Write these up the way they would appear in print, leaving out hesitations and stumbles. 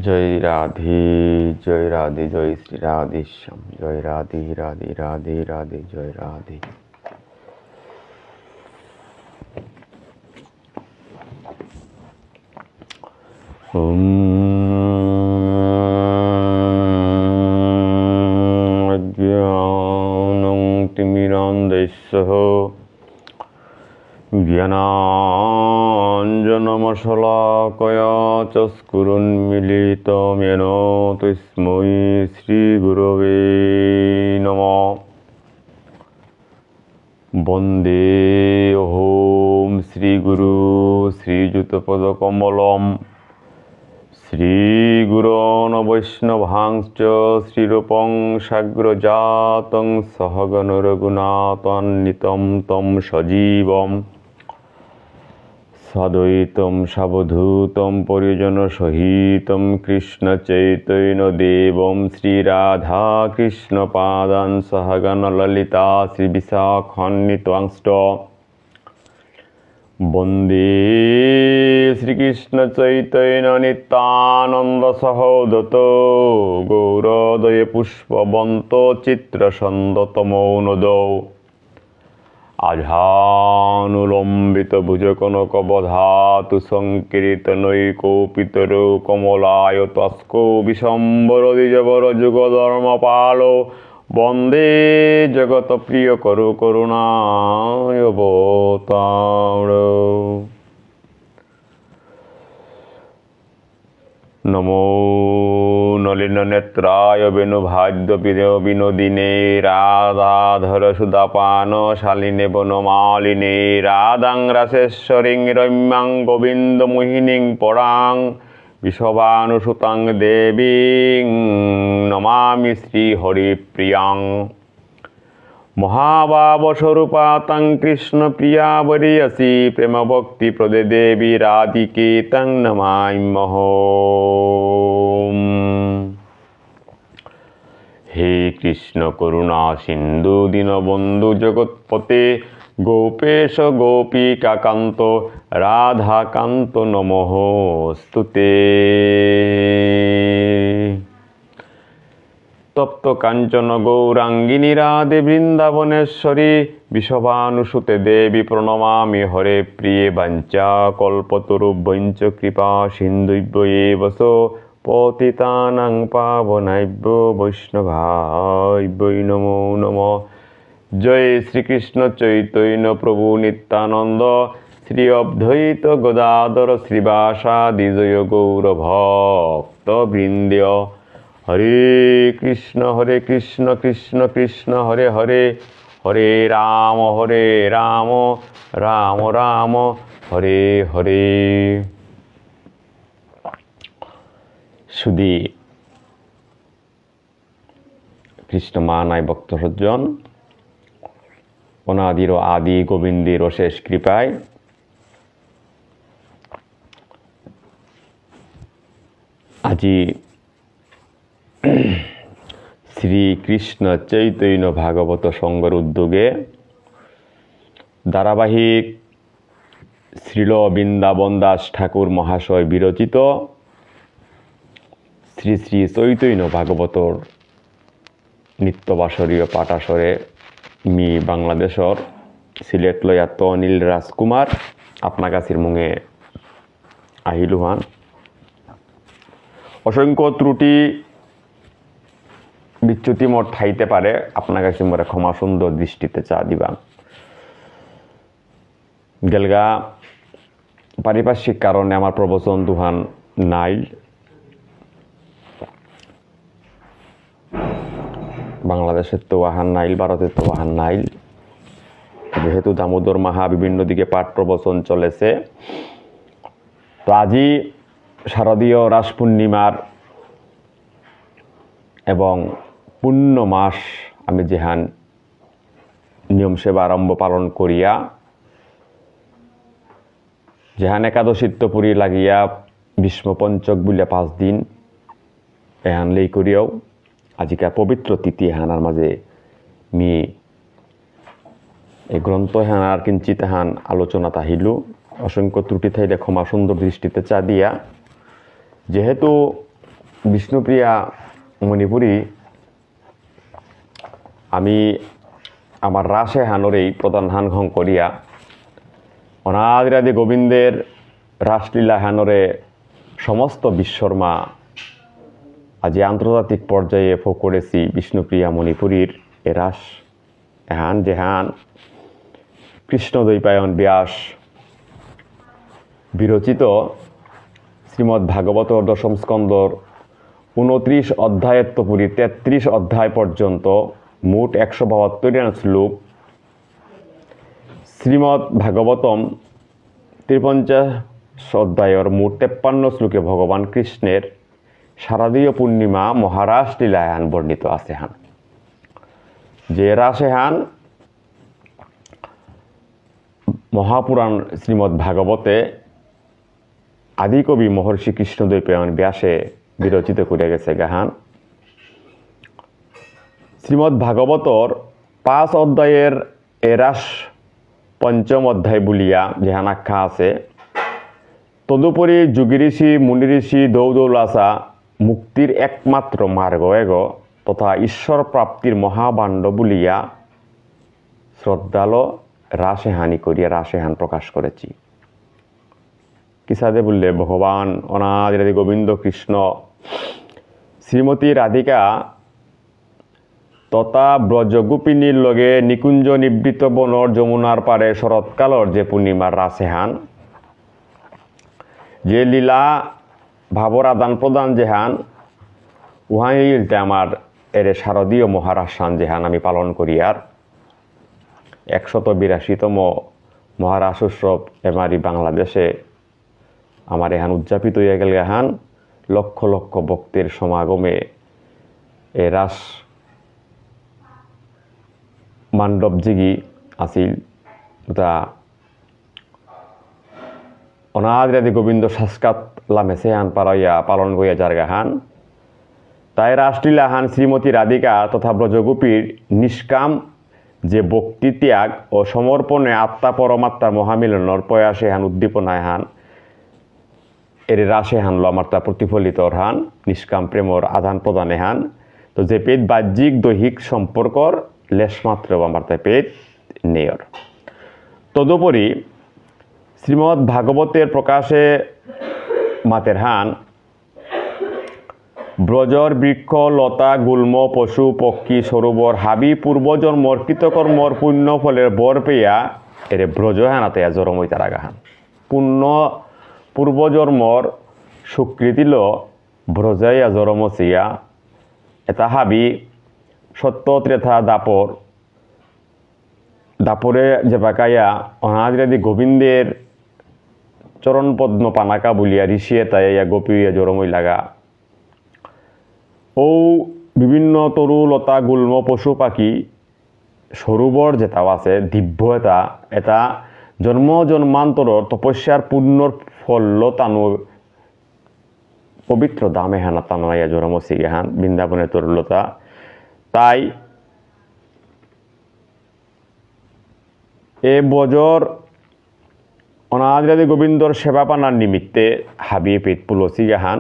জয় রাধে, জয় রাধে, জয় শ্রী রাধেশ্যাম, জয় রাধে রাধে রাধে রাধে, জয় রাধে। অজ্ঞানং তিমিরান্ধস্যঃ জ্ঞানাঞ্জনমশলাকয়া চক্ষুरुन्मीलितं येन তস্मै শ্রীগুরবে নমঃ। বন্দে অহং শ্রীগুরু শ্রীযুতপদকমলম শ্রীগুরোন বৈষ্ণবাংশ্চ শ্রীরূপং সাগ্রজাতং সহগণ রঘুনাথান্বিतं तं সজীবম সদ্বৈতম সাবধূতম পরিজন সহিতম কৃষ্ণ চৈতন্য দেবম শ্রীরাধা কৃষ্ণ পাদান সহগণ ললিতা শ্রী বিশাখান্বিতাংশ্চ বন্দে শ্রীকৃষ্ণ চৈতন্য নিত্যানন্দ সহোদত গৌরদয়ে পুষ্পবন্ত চিত্রসন্দতমৌনদৌ আঝানুলম্বিত ভুজকনকবধাতু সংকীর্তনৈকোপিতরো কমলায়তস্কো বিশম্বর দ্বিজবর যুগধর্মপালো বন্দে জগৎপ্রিয় করু করুণায়বতার। নমো নলিননেত্রায় বেণুভাদ্য বিনোদিনে রাধাধর সুধাপান শালিনে বনমালিনে রাধাং রাসেশ্বরীং রম্যাং গোবিন্দ মোহিনীং পরাং বিষবানুসুতাং দেবীং নমামি শ্রী হরিপ্রিয়াং। মহাভাবস্বরূপা তং কৃষ্ণ প্রিয়া বরিয়সি প্রেম ভক্তি প্রদে দেবী রাধিকে তং নমাম্যহম। হে কৃষ্ণ করুণা সিন্ধু দীনবন্ধু জগৎপতে গোপেশ গোপিকাকান্ত রাধাকান্ত নমোস্তুতে। তপ্ত কাঞ্চন গৌরাঙ্গিনী রাধে বৃন্দাবনেশ্বরী বিষবানুসুতে দেবী প্রণমামি হরে প্রিয়ে বাঞ্ছা কল্পতরুভ্যঞ্চ কৃপা সিন্ধুভ্য এব পতিতানাং পাবনাভ্য বৈষ্ণবাভ্যো নমো নমঃ। জয় শ্রীকৃষ্ণ চৈতন্য প্রভু নিত্যানন্দ শ্রী অদ্বৈত গদাধর শ্রীবাসাদি জয় গৌর ভক্ত বৃন্দ। হরে কৃষ্ণ কৃষ্ণ কৃষ্ণ হরে হরে, হরে রাম রাম রাম হরে হরে। শুধু কৃষ্ণ মানায় ভক্ত সজ্জন অনাদির আদি গোবিন্দের অশেষ কৃপায় আজি শ্রীকৃষ্ণ চৈতন্য ভাগবত সংঘর উদ্যোগে ধারাবাহিক শ্রীল বৃন্দাবন দাস ঠাকুর মহাশয় বিরচিত শ্রী শ্রী চৈতন্য ভাগবতর নিত্যবাসরীয় পাঠাসরে মি বাংলাদেশর সিলেট লয়াত অনিল রাজকুমার আপনা কাছির মুঙে আহিলুহান। অসংখ্য ত্রুটি বিচ্যুতি মোট থাইতে পারে, আপনার কাছে মোরা ক্ষমা সুন্দর দৃষ্টিতে চা দিবা। গেলগা পারিপার্শ্বিক কারণে আমার প্রবচন দুহান নাই, বাংলাদেশের তো ওয়াহান নাইল, ভারতের তো ওয়াহান নাইল। যেহেতু দামোদর মাহা বিভিন্ন দিকে পাঠ প্রবচন চলেছে, তো আজি শারদীয় রাস পূর্ণিমার এবং পূর্ণ মাস আমি যেহান নিয়ম সেবা আরম্ভ পালন করিয়া যেহান একাদশীত্ব পুরী লাগিয়া ভীষ্ম পঞ্চক বুলিয়া 5 দিন এহান লেই করিয়াও আজিকা পবিত্র তিথি এহানার মাঝে মি এই গ্রন্থ এহানার কিঞ্চিত এহান আলোচনা তাহিলু। অসংখ্য ত্রুটি থাইলে ক্ষমা সুন্দর দৃষ্টিতে চা দিয়া। যেহেতু বিষ্ণুপ্রিয়া মণিপুরী আমি আমার রাসে হানরেই প্রধান হান ঘং করিয়া অনাদিরাদি গোবিন্দের রাসলীলা হানরে সমস্ত বিশ্বর্মা আজি আন্তর্জাতিক পর্যায়ে ফো করেছি বিষ্ণুপ্রিয়া মণিপুরীর এ রাস এহান যেহান কৃষ্ণদ্বৈপায়ন ব্যাস বিরচিত শ্রীমদ্ ভাগবত দশম স্কন্দর 29 অধ্যায়ত্বপুরী 33 অধ্যায় পর্যন্ত মোট 172 শ্লোক শ্রীমদ্ ভাগবতম 53 অধ্যায়ের মোট 53 শ্লোকে ভগবান কৃষ্ণের শারদীয় পূর্ণিমা মহারাস লীলায়ান বর্ণিত আছে হান যে রাসে হান মহাপুরাণ শ্রীমদ্ ভাগবতে আদিকবি মহর্ষি কৃষ্ণদ্বৈপায়ন ব্যাসে বিরচিত করে গেছে গাহান শ্রীমদ্ ভাগবতর 5 অধ্যায়ের এরাস পঞ্চম অধ্যায় বলিয়া যেহান আখ্যা আছে তদুপরি যোগী ঋষি মুনি ঋষি দৌদৌলাসা মুক্তির একমাত্র মার্গ এগ তথা ঈশ্বর প্রাপ্তির মহাবাণ্ড বলিয়া শ্রদ্ধালো রাসেহানি করিয়া রাসেহান প্রকাশ করেছি কিসাদে বললে ভগবান অনাদিরাদি গোবিন্দ কৃষ্ণ শ্রীমতী রাধিকা তথা ব্রজগোপিনীর লগে নিকুঞ্জ নিবৃত বনর যমুনার পারে শরৎকালর যে পূর্ণিমার রাসেহান যে লীলা ভাবর আদান প্রদান যেহান উহাইলতে আমার এর শারদীয় মহারাসান যেহান আমি পালন করি আর 182তম মহারাস উৎসব এমারি বাংলাদেশে আমার এহান উদযাপিত হইয়া গেল এহান লক্ষ লক্ষ ভক্তের সমাগমে এ রাস মান্ডব জিগি আসিল তা অনাদিরাদি গোবিন্দ সাক্ষাৎ লামেছে হান পারাইয়া পালন করিয়া জারগাহান তাই রাসলীলা হান শ্রীমতী রাধিকা তথা ব্রজগোপীর নিষ্কাম যে ভক্তি ত্যাগ ও সমর্পণে আত্মা পরমাত্মার মহামিলনের প্রয়াসে হান উদ্দীপনায় হান এর রাসে হানলো আমার তা প্রতিফলিত হান নিষ্কাম প্রেমর আদান প্রদানে হান তো যে পেট বাহ্যিক দৈহিক সম্পর্কর লেশমাত্র আমার তা পেট নেয়র তদুপরি শ্রীমদ্ ভাগবতের প্রকাশে মাতের হান ব্রজর বৃক্ষ লতা গুল্ম পশু পক্ষী সরোবর হাবি পূর্বজন্মর কৃতকর্মর পুণ্য ফলের বর পেয়া এর ব্রজ হানাতে জরমই তারা গাহান পুণ্য পূর্বজন্মর স্বীকৃতিল ব্রজাইয়া জরমসিয়া এটা হাবি সত্য ত্রেথা দাপরে যে বাকাইয়া অনাদিরাদি গোবিন্দের চরণ পদ্ম পানাকা বলিয়া ঋষিয়ে তাইয়া গোপীয়া জরমই লাগা ও বিভিন্ন তরু লতা গুল্ম পশু পাখি সরোবর যেটাও আছে দিব্য এটা জন্ম জন্মান্তর তপস্যার পুণ্যর ফল তানু পবিত্র দামে হানা তানাইয়া জরমসি গেহান বৃন্দাবনের তরুলতা তাই এ বজর অনাদিরাদি গোবিন্দর সেবা পানার নিমিত্তে হাবিয়ে পেট পুলসি গাহান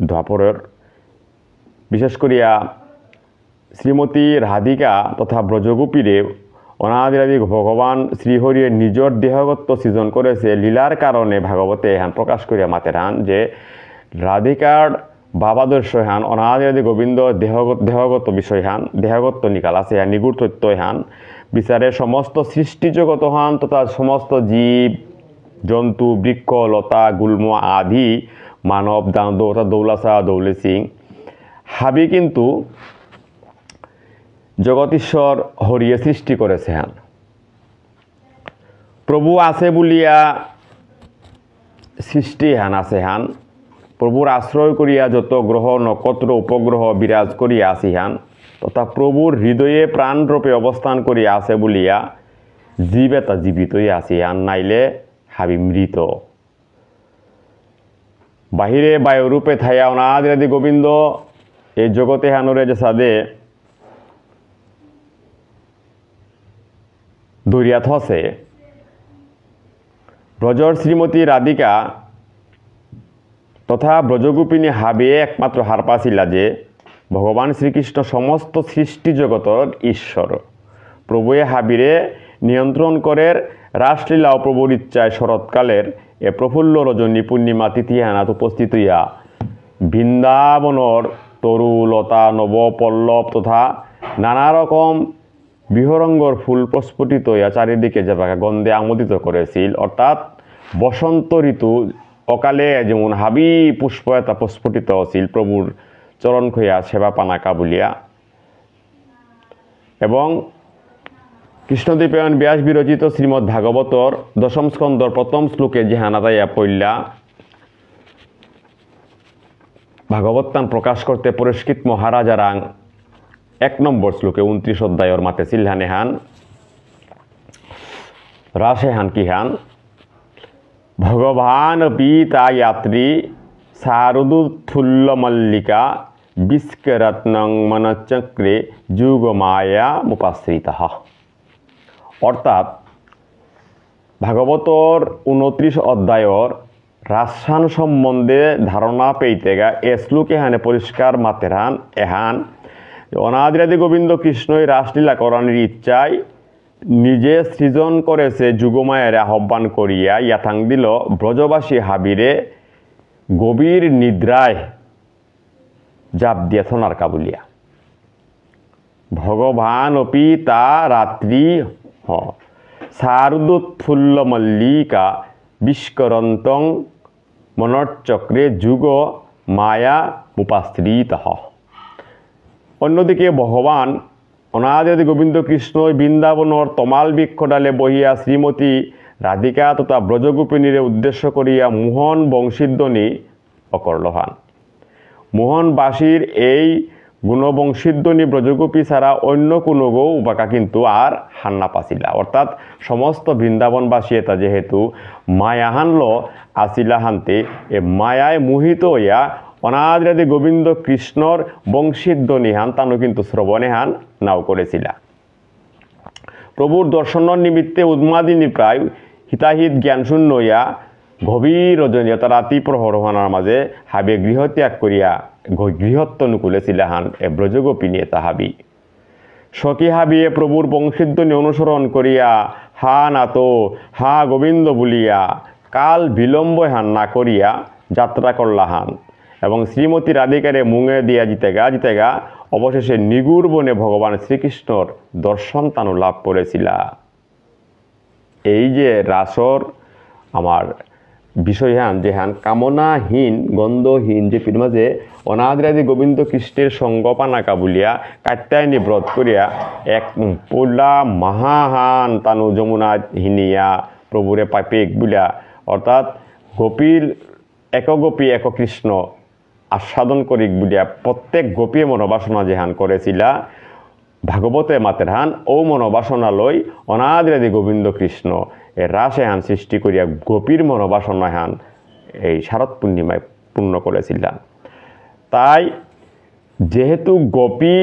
দ্বাপরের বিশেষ করিয়া শ্রীমতী রাধিকা তথা ব্রজগোপীরে অনাদিরাদি ভগবান শ্রীহরিয়ে নিজর দেহগত সৃজন করেছে লীলার কারণে ভাগবতে হান প্রকাশ করিয়া মাতের হান যে রাধিকার বাবাদর্শ হান অনাদিরাদি গোবিন্দ দেহগত বিষয় হান দেহগত নিকাল আছে নিগুড় তত্ত্ব হান বিচারে সমস্ত সৃষ্টিজগত হান তথা সমস্ত জীব জন্তু বৃক্ষ লতা গুল্ম আদি মানব দৌলাসা দৌলে সিং হাবি কিন্তু জগতীশ্বর হরিয়ে সৃষ্টি করেছে হান প্রভু আছে বলিয়া সৃষ্টি হান আছে হান প্রভুর আশ্রয় করিয়া যত গ্রহ নক্ষত্র উপগ্রহ বিরাজ করিয়া আসি হান তথা প্রভুর হৃদয়ে প্রাণরূপে অবস্থান করিয়া আছে বলিয়া জীব এটা জীবিতই আসি হান নাইলে হাবি মৃত বাহিরে বায়ুরূপে থাইয়া অনাদিরাদি গোবিন্দ এই জগতে হানরে যে সাদে দরিয়াত হসে ব্রজর শ্রীমতী রাধিকা তথা ব্রজগোপিনী হাবিয়ে একমাত্র হার পাছিল যে ভগবান শ্রীকৃষ্ণ সমস্ত সৃষ্টি জগতর ঈশ্বর। প্রভুয়ে হাবিরে নিয়ন্ত্রণ করের রাসলীলা ও প্রভুর ইচ্ছায় শরৎকালের এ প্রফুল্ল রজনী পূর্ণিমা তিথি হানাত উপস্থিত হইয়া বৃন্দাবনর তরু লতা নব পল্লব তথা নানা রকম বিহরঙ্গর ফুল প্রস্ফুটিত হইয়া চারিদিকে যাবাকে গন্ধে আমোদিত করেছিল। অর্থাৎ বসন্ত ঋতু অকালে যেমন হাবি পুষ্প এটা প্রস্ফুটিত হয়েছিল প্রভুর চরণ খইয়া সেবা পানাকা বলিয়া। এবং কৃষ্ণদ্বৈপায়ন ব্যাস বিরচিত শ্রীমদ্ ভাগবতর দশম স্কন্ধর প্রথম শ্লোকে যে হানাদাইয়া পড়লা ভাগবতান প্রকাশ করতে পুরস্কৃত মহারাজারাং 1 নম্বর শ্লোকে 29 অধ্যায়র মাতে সিলহানে হান রাসে হান কি হান ভগবান পিতা यात्री सारुदुत्थुल्ल मल्लिका বিস্করত্নং মনচক্রে যুগ মায়া মুপাশ্রিতঃ। অর্থাৎ ভাগবতর 29 অধ্যায়র রাসান সম্বন্ধে ধারণা পেইতে গা এ শ্লোকে হানে পরিষ্কার মাতের হান এহান অনাদিরাদি গোবিন্দ কৃষ্ণই রাসলীলা করানোর ইচ্ছায় নিজে সৃজন করেছে যুগমায়ের আহ্বান করিয়া ইয়াথাং দিল ব্রজবাসী হাবিরে গভীর নিদ্রায় জাপ দিয়া সোনার কাবুলিয়া। ভগবান অপি তা রাত্রি সারুদোৎফুল্ল মল্লিকা বিস্করন্তং মনশ্চক্রে যুগ মায়া মুপাশ্রিতঃ। অন্যদিকে ভগবান অনাদি গোবিন্দ কৃষ্ণ বৃন্দাবনর তমাল বৃক্ষডালে বহিয়া শ্রীমতী রাধিকা তথা ব্রজগোপিনীরে উদ্দেশ্য করিয়া মোহন বংশীধ্বনি অকর্লহান। মোহনবাসীর এই গুণবংশীধ্বনি ব্রজগোপী ছাড়া অন্য কোনো গৌ উপাকা কিন্তু আর হান্না পাছিলা। অর্থাৎ সমস্ত বৃন্দাবনবাসী এটা যেহেতু মায়া হানল আসিলা হানতে এ মায়ায় মোহিত হইয়া অনাদিরাদি গোবিন্দ কৃষ্ণর বংশীধ্বনি হান তানো কিন্তু শ্রবণে হান নাও করেছিলা। প্রভুর দর্শনের নিমিত্তে উন্মাদিনী প্রায় হিতাহিত জ্ঞানশূন্য হইয়া গভীর রজনীয়তা রাতি প্রহরহানার মাঝে হাবে গৃহত্যাগ করিয়া গৃহত্বনুকূলে ছিলাহান এ ব্রজগোপিনী এটা হাবি। সখী হাবিয়ে প্রভুর বংশীধ্বনি অনুসরণ করিয়া হা নাত হা গোবিন্দ বলিয়া কাল বিলম্ব হান না করিয়া যাত্রা করলাহান এবং শ্রীমতী রাধিকারে মুঙে দিয়া জিতেগা অবশেষে নিগুর বনে ভগবান শ্রীকৃষ্ণর দর্শন তানু লাভ করেছিলা। এই যে রাসর আমার বিষয় হান যে হান কামনাহীন গন্ধহীন যে পীর মাঝে অনাদিরাদি গোবিন্দ কৃষ্ণের সঙ্গ পানাকা বলিয়া কাত্যায়নী ব্রত করিয়া এক পোলা মহাহান তানু যমুনা হিনিয়া প্রভুরে পাইপেক বলিয়া অর্থাৎ গোপীর এক গোপী এক কৃষ্ণ আস্বাদন করিক বলিয়া প্রত্যেক গোপীয়ে মনোবাসনা যেহান করেছিলা ভাগবতে মাতের হান ও মনোবাসনা লই অনাদিরাদি গোবিন্দ কৃষ্ণ এ রাসে হান সৃষ্টি করিয়া গোপীর মনোবাসনা হান এই শারদ পূর্ণিমায় পূর্ণ করেছিলেন। তাই যেহেতু গোপী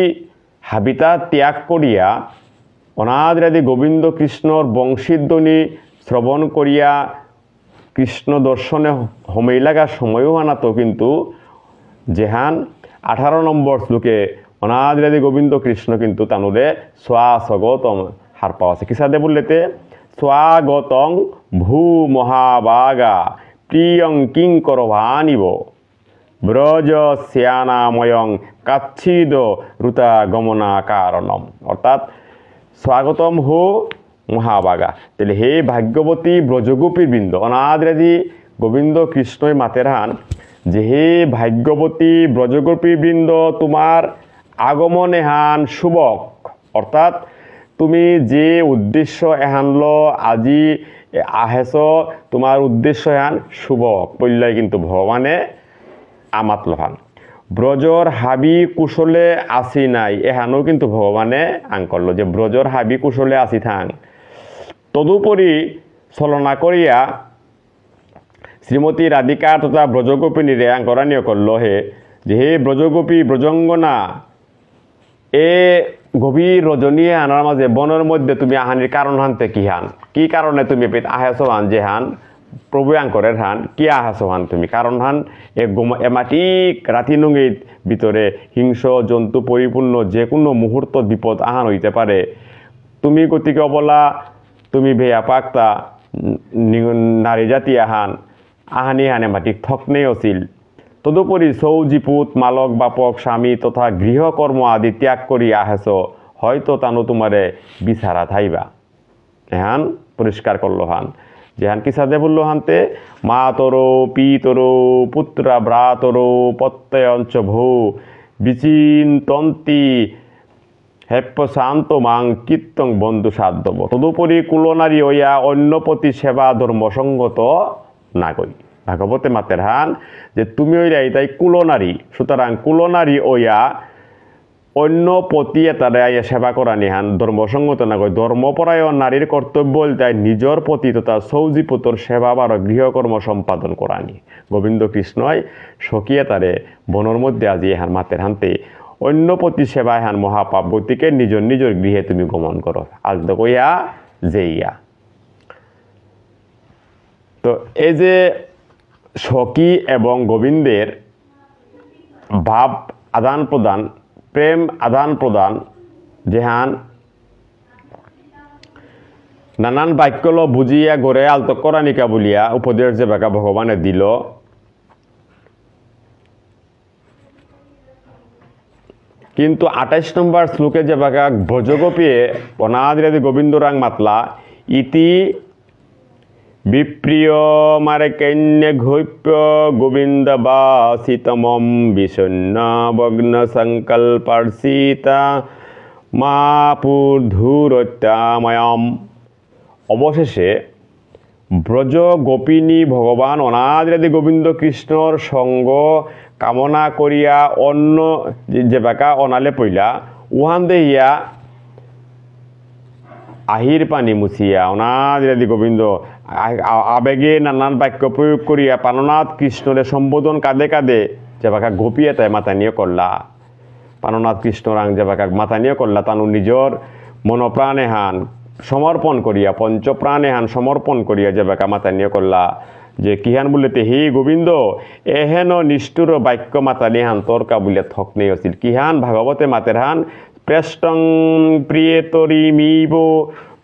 হাবিতা ত্যাগ করিয়া অনাদিরাদি গোবিন্দ কৃষ্ণর বংশীধ্বনি শ্রবণ করিয়া কৃষ্ণ দর্শনে হমেই লাগার সময়ও আনাতো কিন্তু যেহান 18 নম্বর শ্লোকে অনাদিরাদি গোবিন্দ কৃষ্ণ কিন্তু তানুরে স্বাগতম হার পাওয়া আছে। কিসাদে বললেতে স্বাগতং ভূ মহাবাগা প্রিয়ং কিঙ্কর ভানিব ব্রজ শ্যানাময়ং কাচ্ছিদ রুতা গমনা কারণম। অর্থাৎ স্বাগতম হো মহাবাগা। তাহলে হে ভাগ্যবতী ব্রজগোপী বৃন্দ অনাদিরাদি গোবিন্দ কৃষ্ণই মাতের হান যে হে ভাগ্যবতী ব্রজগোপী বৃন্দ তোমার আগমনে হান শুভক। অর্থাৎ তুমি যে উদ্দেশ্য এহানল আজি আহেছ তোমার উদ্দেশ্য হান শুভক বললাই কিন্তু ভগবানে আমাত লহান। ব্রজর হাবি কুশলে আসি নাই এহানো কিন্তু ভগবানে আঙ্কল যে ব্রজর হাবি কুশলে আসি থাং। তদুপরি ছলনা করিয়া শ্রীমতী রাধিকা তথা ব্রজগোপিনীরে আঙ্করানীয় করল হে যে হে ব্রজগোপী ব্রজঙ্গনা এ গভীর রজনী আনার মাঝে বনের মধ্যে তুমি আহানির কারণ হানতে কি হান কি কারণে তুমি আহেছ হান যে হান প্রভু আঙ্করের হান কি আহাসো হান তুমি কারণ হান এমাটি রাতি নঙ্গিত ভিতরে হিংস জন্তু পরিপূর্ণ যে কোনো মুহূর্ত বিপদ আহান হইতে পারে তুমি গতিকে অবলা তুমি ভেয়া পাক্তা নারী জাতি আহানি হানে মাটিক থকনেই অছিল তদুপরি সৌজিপুত মালক বাপক স্বামী তথা গৃহকর্ম আদি ত্যাগ করি আহেছ হয়তো তানো তোমারে বিচারা থাইবা এহান পরিষ্কার করলো হান যেহান কি সাদে বললো হানতে মা তরো পি তরো পুত্রা ব্রা তরো প্রত্যয়ঞ্চ ভূ বিচিন্তন্তি হেপ্য শান্ত মাং কীর্তং বন্ধু সাধ্যব তদুপরি কুলনারী হইয়া অন্য প্রতি সেবা ধর্মসঙ্গত না করি ভাগবতে মাতের হান যে তুমি ওই তাই কুলনারী সুতরাং কুলনারী ওইয়া অন্য পতি এটারে সেবা করা নিহান ধর্মসঙ্গত না কয় ধর্মপরায়ণ নারীর কর্তব্য তাই নিজের প্রতি তথা সৌজিপুতর সেবা বা গৃহকর্ম সম্পাদন করানি গোবিন্দ কৃষ্ণই সকিয়ে তারে বনের মধ্যে আজি এহান মাতের হানতে অন্য প্রতি সেবা এহান মহাপাপ গতিকে নিজের নিজের গৃহে তুমি গমন করো আজ তো কইয়া যেইয়া তো এই যে সখী এবং গোবিন্দের ভাব আদান প্রদান প্রেম আদান প্রদান যেহান নানান বাক্যল বুঝিয়া গড়ে আলত করানিকা বলিয়া উপদেশ যে বাকা ভগবানে দিল কিন্তু 28 নম্বর শ্লোকে যে বাকা ভোজগোপিয়ে অনাদিরাদি গোবিন্দ রাং মাতলা ইতি বিপ্রিয় মারে কন্যা ঘৈপ্য গোবিন্দ বাসিতমম বিষণ্ণ ভগ্ন সংকল্পার্ষিতা মা পুর্ধুরত্যাময়ম অবশেষে ব্রজ গোপিনী ভগবান অনাদিরাদি গোবিন্দ কৃষ্ণর সঙ্গ কামনা করিয়া অন্য যে বাকা অনালে পইলা উহান দেহিয়া আহির পানি মুছিয়া অনাদিরাদি গোবিন্দ আবেগে নানান বাক্য প্রয়োগ করিয়া প্রাণনাথ কৃষ্ণরে সম্বোধন কাঁদে কাঁদে যে বাকা গোপিয়ে তাই মাতানীয় করলা প্রাণনাথ কৃষ্ণরাং যে বাকা মাতানীয় করলা তানু নিজর মনপ্রাণে হান সমর্পণ করিয়া পঞ্চপ্রাণে হান সমর্পণ করিয়া যে বাকা মাতানীয় করলা যে কিহান বলিতে হে গোবিন্দ এহেন নিষ্ঠুর বাক্য মাতানি হান তর্কা বলিয়া থকনেই আছিল কিহান ভাগবতে মাতের হান প্রেষ্টং প্রিয়েতরিমিব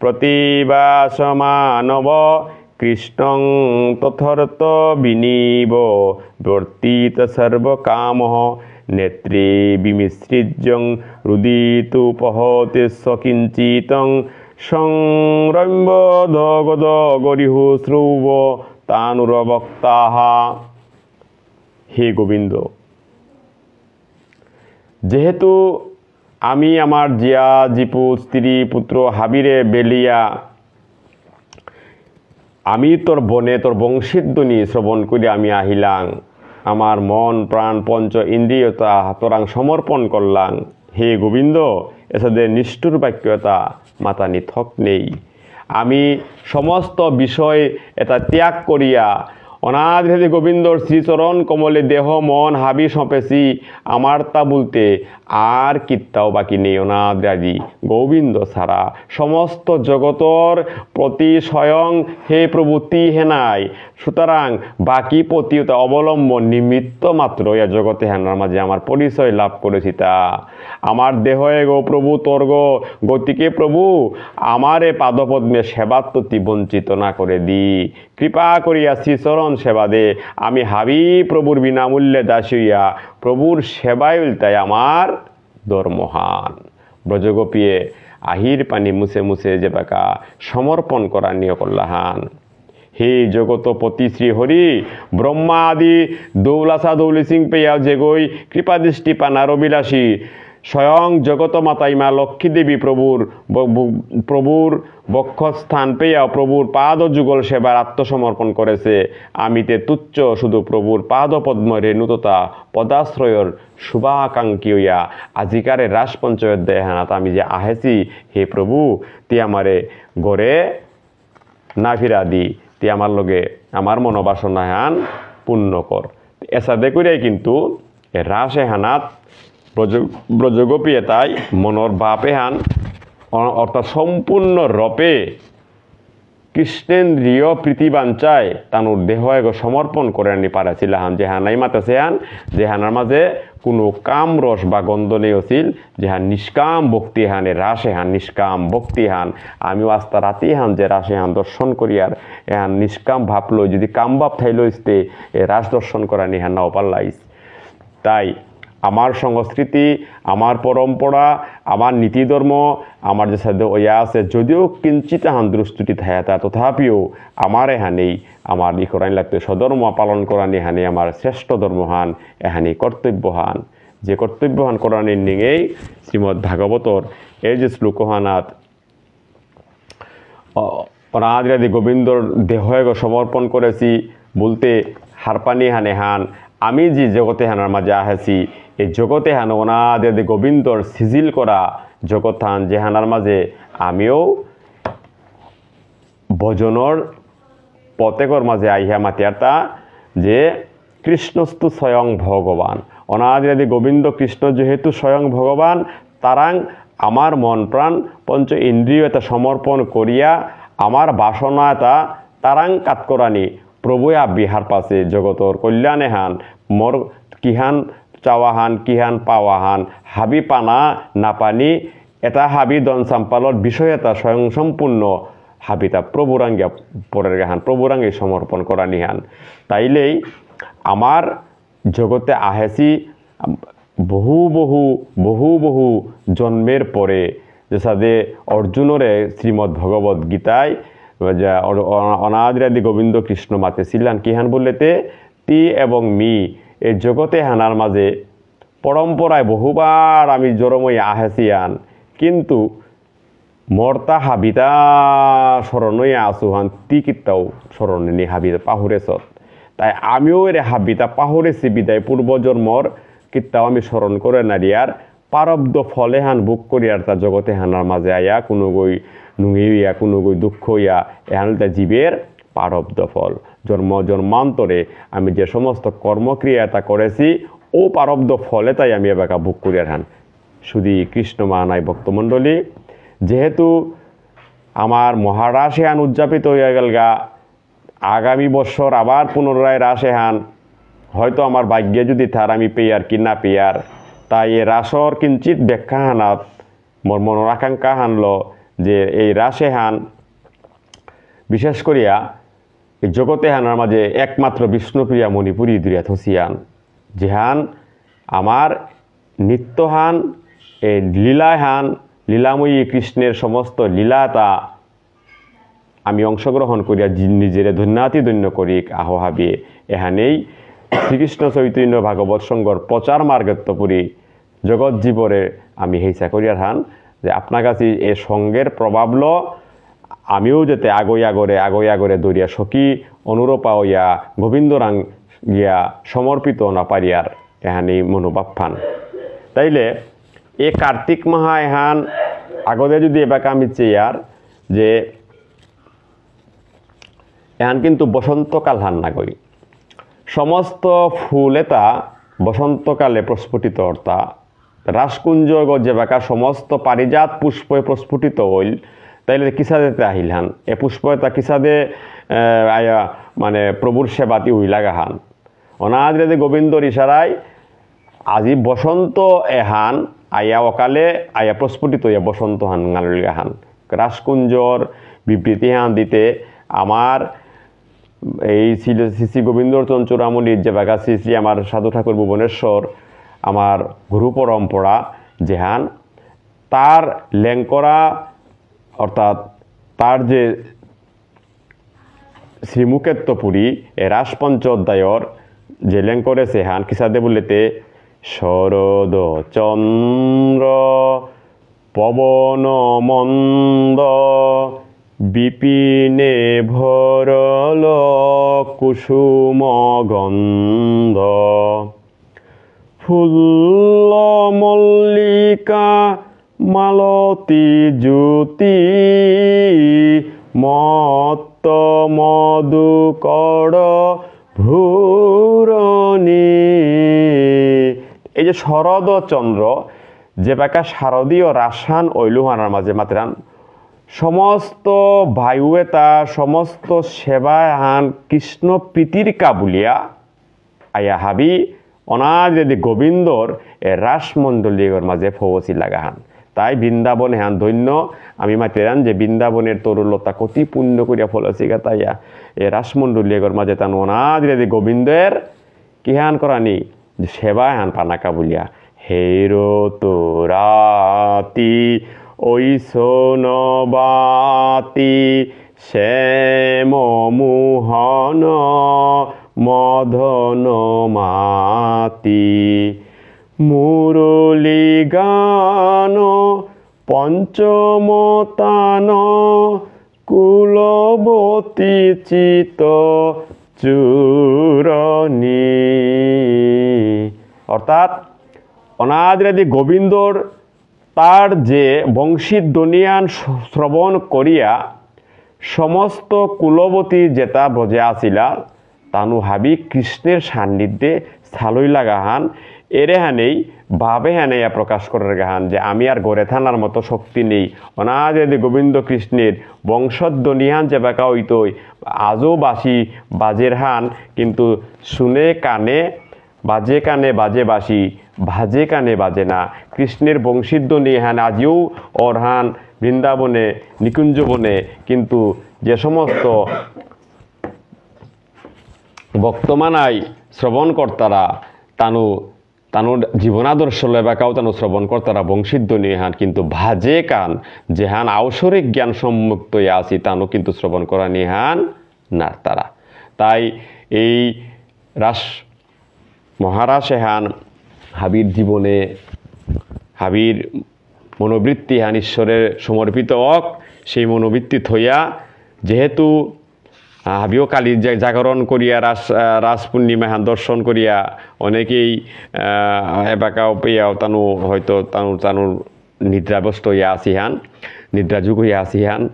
প্রতিবাসমানব কৃষ্ণং তথর্ত বিনীব বর্তিত সর্বকাম নেত্রে বিমিশ্রিজ্যং রুদিতুপহতে সকিঞ্চিতং সংরম্য দগদ গরিহু শ্রুব তানুরবক্তাহা হে গোবিন্দ যেহেতু আমি আমার জিয়া জিপু স্ত্রী পুত্র হাবিরে বেলিয়া আমি তোর বনে তোর বংশীধ্বনি শ্রবণ করে আমি আহিলাং আমার মন প্রাণ পঞ্চ ইন্দ্রিয়তা তোরাং সমর্পণ করলাম হে গোবিন্দ এসে নিষ্ঠুর বাক্যতা মাতানি থক নেই আমি সমস্ত বিষয় এটা ত্যাগ করিয়া অনাদিরাদি গোবিন্দর শ্রীচরণ কমলে দেহ মন হাবি সঁপেছি আমার তা বলতে আর কিত্তাও বাকি নেই অনাদিরাদি গোবিন্দ ছাড়া সমস্ত জগতর প্রতি স্বয়ং হে প্রভু হে নাই সুতরাং বাকি প্রতিটা অবলম্বন নিমিত্ত মাত্র ইয়া জগতে হেনার মাঝে আমার পরিচয় লাভ করেছি তা আমার দেহে গো প্রভু তোর গো গতিকে প্রভু আমারে পাদপদ্মে সেবাত্ততি বঞ্চিত না করে দি কৃপা করিয়া শ্রীচরণ সেবা দে আমি হাবি প্রভুর বিনামূল্যে দাসী হইয়া প্রভুর সেবায় উল্টাই আমার ধর্মহান ব্রজগোপিয়ে আহির পানি মুছে মুছে যে বাকা সমর্পণ করার নিয় করলাহান হে জগতপতি শ্রী হরি ব্রহ্মা আদি দৌলাসা দৌলি সিং পেয়া যে গই কৃপা দৃষ্টি পানার অবিলাসী স্বয়ং জগত মাতাই মা লক্ষ্মী দেবী প্রভুর বক্ষস্থান পেয়া প্রভুর পাদ যুগল সেবার আত্মসমর্পণ করেছে আমিতে তুচ্ছ শুধু প্রভুর পাদপদ্ম রেণুততা পদাশ্রয়র শুভাকাঙ্ক্ষী হইয়া আজিকারে রাস পঞ্চয়ের দেহানাত আমি যে আহেছি হে প্রভু তি আমারে গড়ে না ফিরা দি তি আমার লগে আমার মনোবাসনা হান পূর্ণ কর এসাদে করিয়াই কিন্তু রাসে হানাত ব্রজগোপীয়ে তাই মনের বাপে হান অর্থাৎ সম্পূর্ণ রপে কৃষ্ণেন্দ্রীয় প্রীতিবাঞ্চায় তানুর দেহ এগ সমর্পণ করে আনি পারাছিলাম যে হানাই মাতাছে হান যে হানার মাঝে কোনো কাম রস বা গন্ধ নেই অছিল যে হান নিষ্কাম ভক্তি হানে রাসে হান নিষ্কাম ভক্তি হান আমিও আস্তা রাতি হান যে রাসে হান দর্শন করিয়ার এহান নিষ্কাম ভাবলো যদি কাম ভাব থাইল ইস্তে এ রাস দর্শন করা নিহান না অপাল্লাইস। তাই আমার সংস্কৃতি, আমার পরম্পরা, আমার নীতি ধর্ম, আমার যে সাধ্য ইয়া আছে যদিও কিঞ্চিত হান দৃষ্টি থাকা তা তথাপিও আমার এহানেই আমার ই করাই লাগতে স্বধর্ম পালন করানি হানি আমার শ্রেষ্ঠ ধর্মহান এহানি কর্তব্যহান যে কর্তব্যহান করানির নিঙেই শ্রীমদ্ ভাগবতর এই যে শ্লোকহানাত অনাদিরাদি গোবিন্দর দেহ সমর্পণ করেছি বলতে হারপানি হানে হান আমি যে জগতে হানার মাঝে আহেছি এই জগতে হান অনাদিরাদি গোবিন্দর সিজিল করা জগৎ হান যে হানার মাঝে আমিও ভজনর প্রত্যেকর মাঝে আইহা মাতিয়ারতা যে কৃষ্ণস্তু স্বয়ং ভগবান অনাদিরাদি গোবিন্দ কৃষ্ণ যেহেতু স্বয়ং ভগবান তারাং আমার মন প্রাণ পঞ্চ ইন্দ্রিয় এটা সমর্পণ করিয়া আমার বাসনা এটা তারাং কাতকরানি প্রভুয়া বিহার পাশে জগতর কল্যাণে হান মর কিহান চাওয়াহান কিহান পাওয়াহান হাবি পানা না পানি এটা হাবি দন সাম্পালর বিষয় এটা স্বয়ং সম্পূর্ণ হাবিতা প্রভুরাঙ্গে পরের গাহান প্রভুরাঙ্গে সমর্পণ করা নিহান। তাইলেই আমার জগতে আহেছি বহু বহু বহু বহু জন্মের পরে যে সাদে অর্জুনরে শ্রীমদ্ ভগবত গীতায় অনাদিরাদি গোবিন্দ কৃষ্ণ মাতে ছিলেন কিহান বললেতে তি এবং মি এই জগতে হানার মাঝে পরম্পরায় বহুবার আমি জড়ময় আহেছিয়ান কিন্তু মর্তা হাবিতা স্মরণই আসুহান তি কিত্তাও স্মরণে হাবিতা পাহুরেছত তাই আমিও এর হাবিতা পাহুরেছি বিদায় পূর্বজন্মর কিত্তাও আমি স্মরণ করে নারিয়ার পারব্দ ফলে হান বুক করিয়ার তা জগতে হানার মাঝে আয়া কোনো গই নুঙিয়া কোনো গই দুঃখ ইয়া এহানটা জীবের পারব্দ ফল জন্ম জন্মান্তরে আমি যে সমস্ত কর্মক্রিয়া তা করেছি ও পারব্দ ফলে তাই আমি এবাকা বুক করিয়ার হান। শুধু কৃষ্ণ মানাই ভক্তমণ্ডলী যেহেতু আমার মহারাশে হান উদযাপিত হইয়া গেল গা আগামী বছর আবার পুনরায় রাশে হান হয়তো আমার ভাগ্যে যদি তার আমি পেয়ার কি না পেয়ার তাই এ রাসর কিঞ্চিত ব্যাখ্যা হানাত মোর মনের আকাঙ্ক্ষা হানল যে এই রাশে হান বিশেষ করিয়া এই জগতে হানার মাঝে একমাত্র বিষ্ণুপ্রিয়া মণিপুরী দুরিয়া থসিয়ান যেহান আমার নিত্যহান এই লীলাহান লীলাময়ী কৃষ্ণের সমস্ত লীলাতা আমি অংশগ্রহণ করিয়া নিজের ধন্যাতি ধন্য করি আহহাবিয়ে এহানেই শ্রীকৃষ্ণ চৈতন্য ভাগবত সংঘর প্রচার মার্গত্বপুরী জগৎ জীবরে আমি হেইসা করিয়ার হান যে আপনার কাছে এ সঙ্গের প্রভাব ল আমিও যাতে আগই আগরে দরিয়া সখী অনুরূপা হইয়া গোবিন্দরাং গিয়া সমর্পিত না পারিয়ার এহানেই মনোভাব ফান। তাইলে এ কার্তিক মাহা এহান আগতে যদি এবাকে আমি চেয়ার যে এহান কিন্তু বসন্তকাল হান না করি সমস্ত ফুল এটা বসন্তকালে প্রস্ফুটিত অর্থা রাসকুঞ্জ যেবাকা সমস্ত পারিজাত পুষ্প প্রস্ফুটিত হইল তাইলে কিসাদেতে আহিল হান এ পুষ্প এটা কিসাদে আয়া মানে প্রভুর সেবাতি হইলাগা হান অনাদিরাদি গোবিন্দর ইশারায় আজি বসন্ত এহান আয়া অকালে আয়া প্রস্ফুটিত হইয়া বসন্ত হান গানলিগা হান রাসকুঞ্জর বিবৃতি হান দিতে আমার এই শ্রী গোবিন্দর চঞ্চুরামণির যে বাগা শ্রী আমার সাধু ঠাকুর ভুবনেশ্বর আমার গুরু পরম্পরা যেহান তার লেঙ্করা অর্থাৎ তার যে শ্রীমুকেত্তপুরী এ রাসপঞ্চ অধ্যায়র যে লেঙ্করে সেহান কিসাদে বললেতে শরদ চন্দ্র পবন মন্দ বিপিনে ভরল কুসুম গন্ধ ফুল্ল মল্লিকা মালতী জ্যোতি মত্ত মধুকর ভূরণী। এই যে শরদ চন্দ্র যে বাকা শারদীয় রাসান ঐলুহানার মাঝে মাত্রান সমস্ত বায়ুতা সমস্ত সেবায় হান কৃষ্ণ প্রীতির কাবুলিয়া আয়া হাবি অনাদি গোবিন্দর এ রাসমণ্ডলীর মাঝে ফৌসি লাগাহান তাই বৃন্দাবন হ্যান ধন্য আমি মাতিরান যে বৃন্দাবনের তরুলতা কতি পুণ্য করিয়া ফলসিগা তাইয়া এ রাসমণ্ডলীর মাঝে তান অনাদি গোবিন্দের কি হান করানি যে সেবা হান পানাকা বলিয়া হেরো তোরাতি ওই সোনবাতি শ্যাম মোহন মদন মাতি মুরলী গান পঞ্চমতান কুলবতী চিত চূরণী অর্থাৎ অনাদি গোবিন্দর তার যে বংশীধ্বনিয়ান শ্রবণ করিয়া সমস্ত কুলবতী যেটা ব্রজে আসিলা তানু হাবি কৃষ্ণের সান্নিধ্যে স্থালই লাগাহান এরে হানেই ভাবে হানেয়া প্রকাশ করার গাহান যে আমি আর গড়ে থানার মতো শক্তি নেই অনাদি গোবিন্দ কৃষ্ণের বংশধ্বনিহান যে বাঁকা হইতই আজও বাসি বাজের হান কিন্তু শুনে কানে বাজে কানে বাজে বাসি ভাজে কানে বাজে না কৃষ্ণের বংশীধ্বনি হান আজিও অরহান বৃন্দাবনে নিকুঞ্জবনে কিন্তু যে সমস্ত বক্তমানাই শ্রবণকর্তারা তানু জীবনাদর্শ লেবাকাও তানু শ্রবণকর্তারা বংশীধ্বনি হান কিন্তু ভাজে কান যে হান আওসরিক জ্ঞান সম্মুক্ত আসি তানু কিন্তু শ্রবণ করা নিহান না তারা তাই এই মহারাজ হান হাবির জীবনে হাবির মনোবৃত্তি হান ঈশ্বরের সমর্পিত অক সেই মনোবৃত্তি থইয়া যেহেতু হাবিও কালী জাগরণ করিয়া রাস পূর্ণিমা হান দর্শন করিয়া অনেকেই এবাকাও পেয়াও তানু হয়তো তানুর নিদ্রাবস্ত হইয়া আসিহান নিদ্রাযুগ হইয়া আসিহান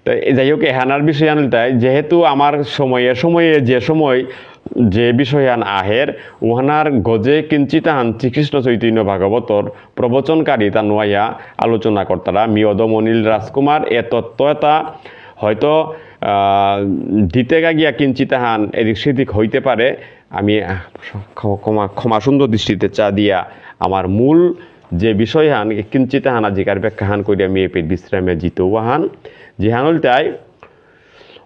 তো যাই হোক এহানার বিষয় আনলতাই যেহেতু আমার সময়ে যে বিষয়ান আহের উহানার গজে কিঞ্চিত হান শ্রীকৃষ্ণ চৈতন্য ভাগবতর প্রবচনকারী তা নোয়াইয়া আলোচনা কর্তারা মিয়দমনিল রাজকুমার এ তত্ত্ব এটা হয়তো দিতে গিয়া কিঞ্চিত হান এদিক সেদিক হইতে পারে আমি ক্ষমা সুন্দর দৃষ্টিতে চা দিয়া আমার মূল যে বিষয় হান কিঞ্চিত হান আজিকার ব্যাখ্যা হান করিয়া আমি এপে বিশ্রামে জিতৌ হান যে হানল তাই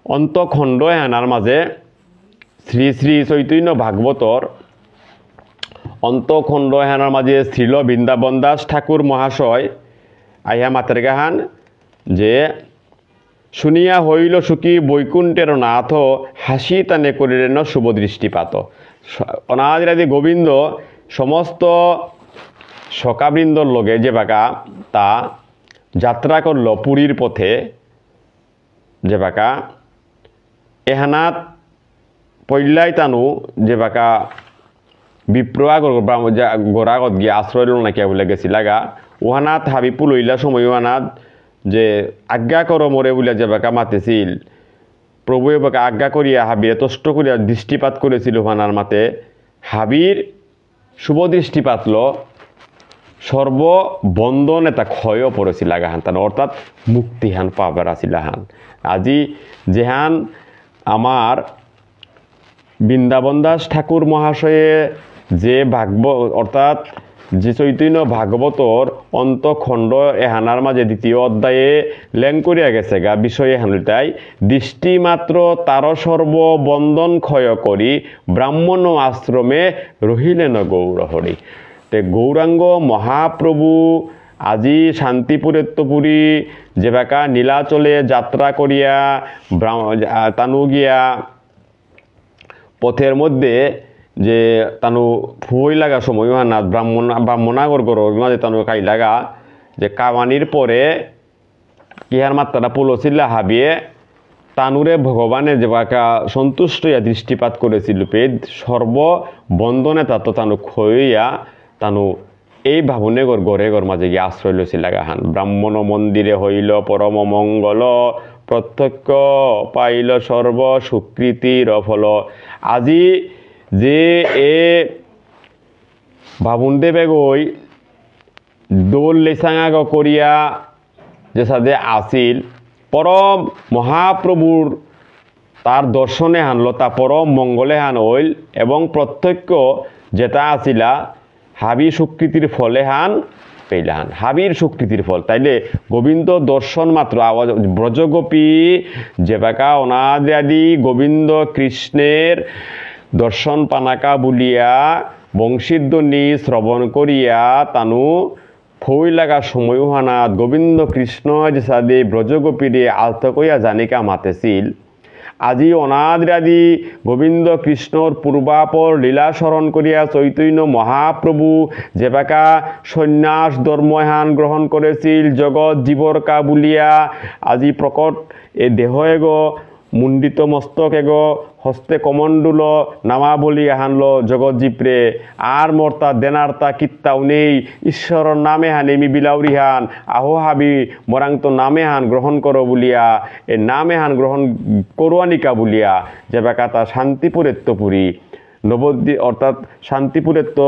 অন্তখণ্ড হানার মাঝে শ্রী শ্রী চৈতন্য ভাগবতর অন্তখণ্ড হানার মাঝে শ্রীল বৃন্দাবন দাস ঠাকুর মহাশয় আইয়া মাতের গাহান যে শুনিয়া হইল সুখী বৈকুণ্ঠের নাথ হাসি টানে করিলেন শুভ দৃষ্টিপাত অনাদিরাদি গোবিন্দ সমস্ত সখাবৃন্দর লগে যে বাঁকা তা যাত্রা করল পুরীর পথে যে বাঁকা এহানাত পল্লাই তানু যে বাঁকা বিপ্রয়া গোড়াগত গিয়ে আশ্রয় লো নাকি বলে গেছি লাগা উহানাত হাবি পুলইলা সময় উহানাত যে আজ্ঞা করো মোরে বলে যে বাঁকা মাতেছিল প্রভু বাঁকা আজ্ঞা করিয়া হাবিরে তষ্ট করিয়া দৃষ্টিপাত করেছিল উহানার মাতে হাবির শুভ দৃষ্টিপাতল সর্ববন্ধন এটা ক্ষয় পড়েছিল লাগাহান তান অর্থাৎ মুক্তিহান পাবার আসিলাহান আজি যেহান আমার বৃন্দাবন দাস ঠাকুর মহাশয়ে যে অর্থাৎ যে চৈতন্য ভাগবতর অন্তখণ্ড এহানার মাঝে দ্বিতীয় অধ্যায়ে লেং করিয়া গেছে গা বিষয়ে হানিতাই দৃষ্টি মাত্র তার সর্ববন্ধন ক্ষয় করি ব্রাহ্মণ আশ্রমে রহিলেন গৌরহরি তে গৌরাঙ্গ মহাপ্রভু আজি শান্তিপুরেত্তপুরী যে বাঁকা নীলাচলে যাত্রা করিয়া তানু গিয়া পথের যে তানু ফুই লাগা সময় না ব্রাহ্মণাগর গরর মাঝে তানু খাই লাগা যে কামানির পরে কিহার মাত্রাটা পুলসিল্লা হাবিয়ে তানুরে ভগবানে যে বাঁকা সন্তুষ্ট হইয়া দৃষ্টিপাত করেছিল পেদ সর্ববন্ধনে তাতো তানু খইয়া তানু এই ভাবনে গড়ে মাঝে গিয়ে আশ্রয় লইছিল লাগাহান ব্রাহ্মণ মন্দিরে হইল পরম মঙ্গল প্রত্যক্ষ পাইল সর্ব সুকৃতির ফল আজি যে এ বাবুনদে বেগই দোল লেসাঙা করিয়া যে সাদে আসিল পরম মহাপ্রভুর তার দর্শনে হানলো তা পরম মঙ্গলে হান হইল এবং প্রত্যক্ষ যেটা আসিলা হাবি স্বীকৃতির ফলে হান পেইলাহান হাবির স্বীকৃতির ফল তাইলে গোবিন্দ দর্শন মাত্র ব্রজগোপী যেবাকা অনাদি গোবিন্দ কৃষ্ণের দর্শন পানাকা বলিয়া বংশীধ্বনি শ্রবণ করিয়া তানু ফই লাগা সময় হানাত গোবিন্দ কৃষ্ণ যে সাদে ব্রজগোপীরে আলত কইয়া জানিকা মাতেছিল আজি অনাদি গোবিন্দ কৃষ্ণর পূর্বাপর লীলা স্মরণ করিয়া চৈতন্য মহাপ্রভু যেবাকা সন্ন্যাস ধর্মহান গ্রহণ করেছিল জগৎ জীবর কা বুলিয়া আজি প্রকট এ দেহ এগো মুন্ডিত মস্তক এগো হস্তে কমণ্ডুল নামা বলি হানল জগৎ জীবরে আর মর্তা দেনার্তা কিত্তাও নেই ঈশ্বরের নামে হান এমি বিলাউরি হান আহো হাবি মরাংত নামে হান গ্রহণ করো বলিয়া এ নামে হান গ্রহণ করুয়ানিকা বলিয়া যে বেকাতা শান্তিপুরেত্তপুরী নবদ্বীপ অর্থাৎ শান্তিপুরেত্ত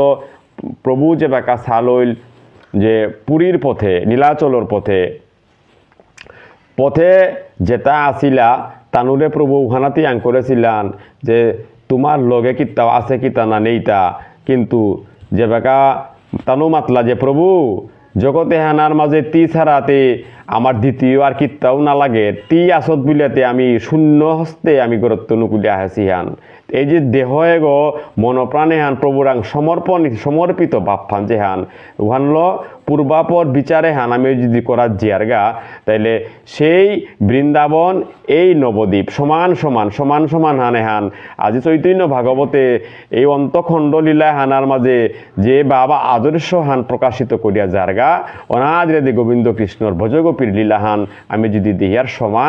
প্রভু যে বেকা সালইল যে পুরীর পথে নীলাচলর পথে পথে যেটা আসিলা তানুরে প্রভু উহানাতি আং করেছিলেন যে তোমার লগে কিতা আছে কিতা না নেইতা কিন্তু যে বেকা তানু মাতলা যে প্রভু জগতে হানার মাঝে তি ছাড়াতে আমার দ্বিতীয় আর কিত্তাও না লাগে তি আসত বুলিয়াতে আমি শূন্য হস্তে আমি গুরুত্ব নুকুলিয়া হাসি হান এই যে দেহ এগো মনপ্রাণে হান প্রভুরাং সমর্পিত বাপ্পান যে হান উহানল পূর্বাপর বিচারে হান আমি যদি করার জিয়ারগা তাইলে সেই বৃন্দাবন এই নবদ্বীপ সমান সমান হানে হান আজি চৈতন্য ভাগবতে এই অন্তখণ্ড লীলা হানার মাঝে যে বাবা আদর্শ হান প্রকাশিত করিয়া জারগা অনাদি গোবিন্দ কৃষ্ণর ভজগোপীর লীলাহান আমি যদি দেহিয়ার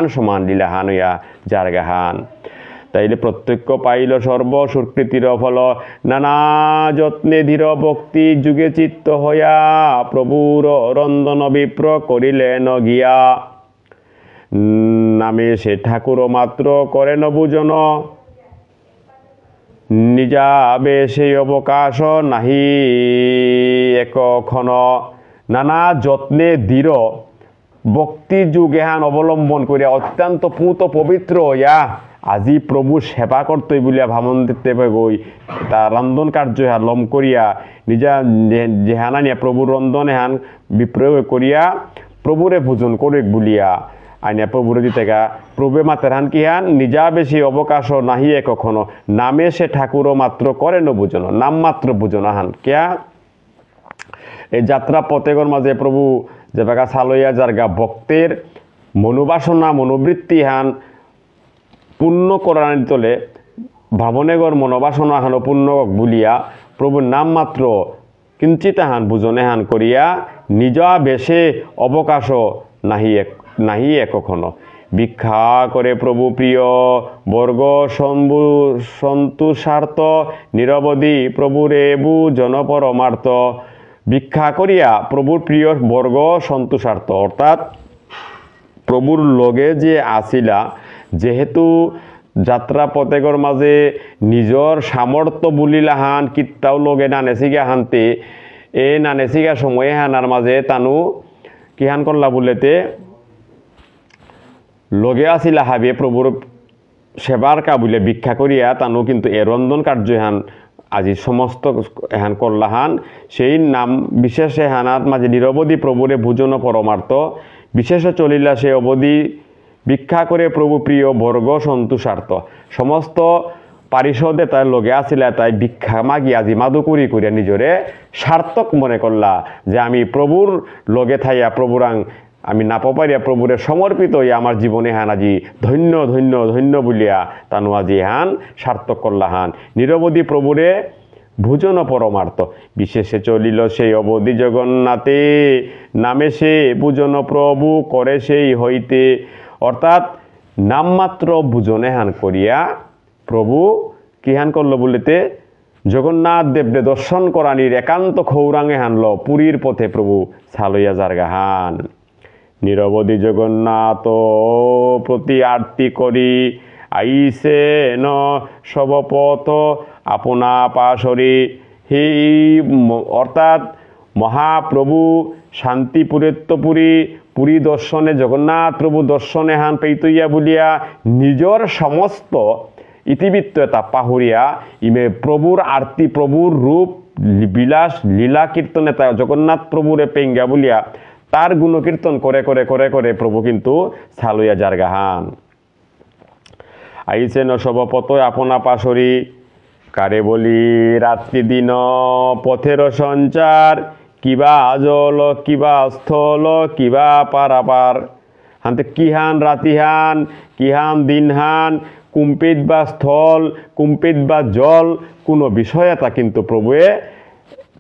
সমান লীলাহান হইয়া জারগা হান তাইলে প্রত্যক্ষ পাইল সর্ব সুকৃতির ফল নানা যত্নে ধীর ভক্তি যুগে চিত্ত হইয়া প্রভুর রন্দন বিপ্র করিলেন গিয়া নামে সে ঠাকুর মাত্র করেন বুজন নিজাবে সেই অবকাশ নাহি একক্ষণ নানা যত্নে দৃঢ় ভক্তি যুগ এহান অবলম্বন করিয়া অত্যন্ত পুত পবিত্র হইয়া আজি প্রভু সেবা করতই বলিয়া ভাবন দিতে গই তা রন্ধন কার্য হ্যাঁ লম করিয়া নিজা যেহানা নিয়া প্রভুর রন্ধন এহান বিপ্রয়োগ করিয়া প্রভুরে ভোজন করে বলিয়া আইনা প্রভুরে দিতে গা প্রভু মাতের হান কি হান নিজা বেশি অবকাশ নাহিয়ে কখনো নামে সে ঠাকুর মাত্র করেন বুঝন নাম মাত্র বুঝন হান কেয়া এই যাত্রা পথেগর মাঝে প্রভু যে বেকা সালইয়া যারগা ভক্তের মনোবাসনা মনোবৃত্তি হান পূর্ণ করার তলে ভাবনেগর মনোবাসনা হান পূর্ণ বলিয়া প্রভুর নাম মাত্র কিঞ্চিত হান বুঝনে হান করিয়া নিজা বেশে অবকাশ নাহি একক্ষণ ভিক্ষা করে প্রভু প্রিয় বর্গ সন্তুষার্থ নিরবধি প্রভুর এবু জনপরমার্থ ভিক্ষা করিয়া প্রভুর প্রিয় বর্গ সন্তোষার্থ অর্থাৎ প্রভুর লগে যে আসিলা যেহেতু যাত্রা পথেগর মাঝে নিজর সামর্থ্য বুলিলা হান কিত্তাও লগে নানেছিগা হানতে এ নানেছিগা সময়ে হানার মাঝে তানু কি হান করলা বলেতে লগে আসিলা হাবে প্রভুর সেবার কাবুলে ভিক্ষা করিয়া তানু কিন্তু এ রন্ধন কার্য হান আজি সমস্ত এহান করলাহান সেই নাম বিশেষে হানাত মাঝে নিরবধি প্রভুরে ভোজন পরমার্থ বিশেষে চলিলা সে অবধি ভিক্ষা করে প্রভু প্রিয় বর্গ সন্তোষার্থ সমস্ত পারিষদে তার লগে আসিলা তাই ভিক্ষা মাগি আজি মাদুকুরি করিয়া নিজরে সার্থক মনে করলা যে আমি প্রভুর লগে থাইয়া প্রভুরাং আমি না পারিয়া প্রভুরে সমর্পিত হইয়া আমার জীবনে হান আজি ধন্য ধন্য ধন্য বলিয়া তানু আজি হান সার্থক করলা হান নিরবধি প্রভুরে ভোজন পরমার্থ বিশেষে চলিল সেই অবধি জগন্নাথে নামে সে ভোজন প্রভু করে সেই হইতে অর্থাৎ নামমাত্র ভোজনে হান করিয়া প্রভু কি হান করলো বলিতে জগন্নাথ দেবরে দর্শন করানির একান্ত খৌরাঙে হানল পুরীর পথে প্রভু সালইয়া জারগা হান নিরবধি জগন্নাথ প্রতি আরতি করি আইসে ন সবপথ আপনা পাশরি অর্থাৎ মহাপ্রভু শান্তিপুরেত্তপুরী পুরী দর্শনে জগন্নাথ প্রভু দর্শনে হান পেইতইয়া বলিয়া নিজর সমস্ত ইতিবৃত্ত এটা পাহরিয়া ইমে প্রভুর আরতি প্রভুর রূপ বিলাস লীলা কীর্তনে তা জগন্নাথ প্রভুরে পেঙ্গা বলিয়া তার গুণকীর্তন করে করে করে করে প্রভু কিন্তু ছালইয়া জারগাহান আইছেন সবপত আপনা পাশরি কারে বলি রাত্রি দিন পথের সঞ্চার কিবা জল কিবা স্থল কিবা পারাপার হানতে কিহান রাতিহান কিহান দিনহান কুম্পিত বা স্থল কুম্পিত বা জল কোনো বিষয় তা কিন্তু প্রভুয়ে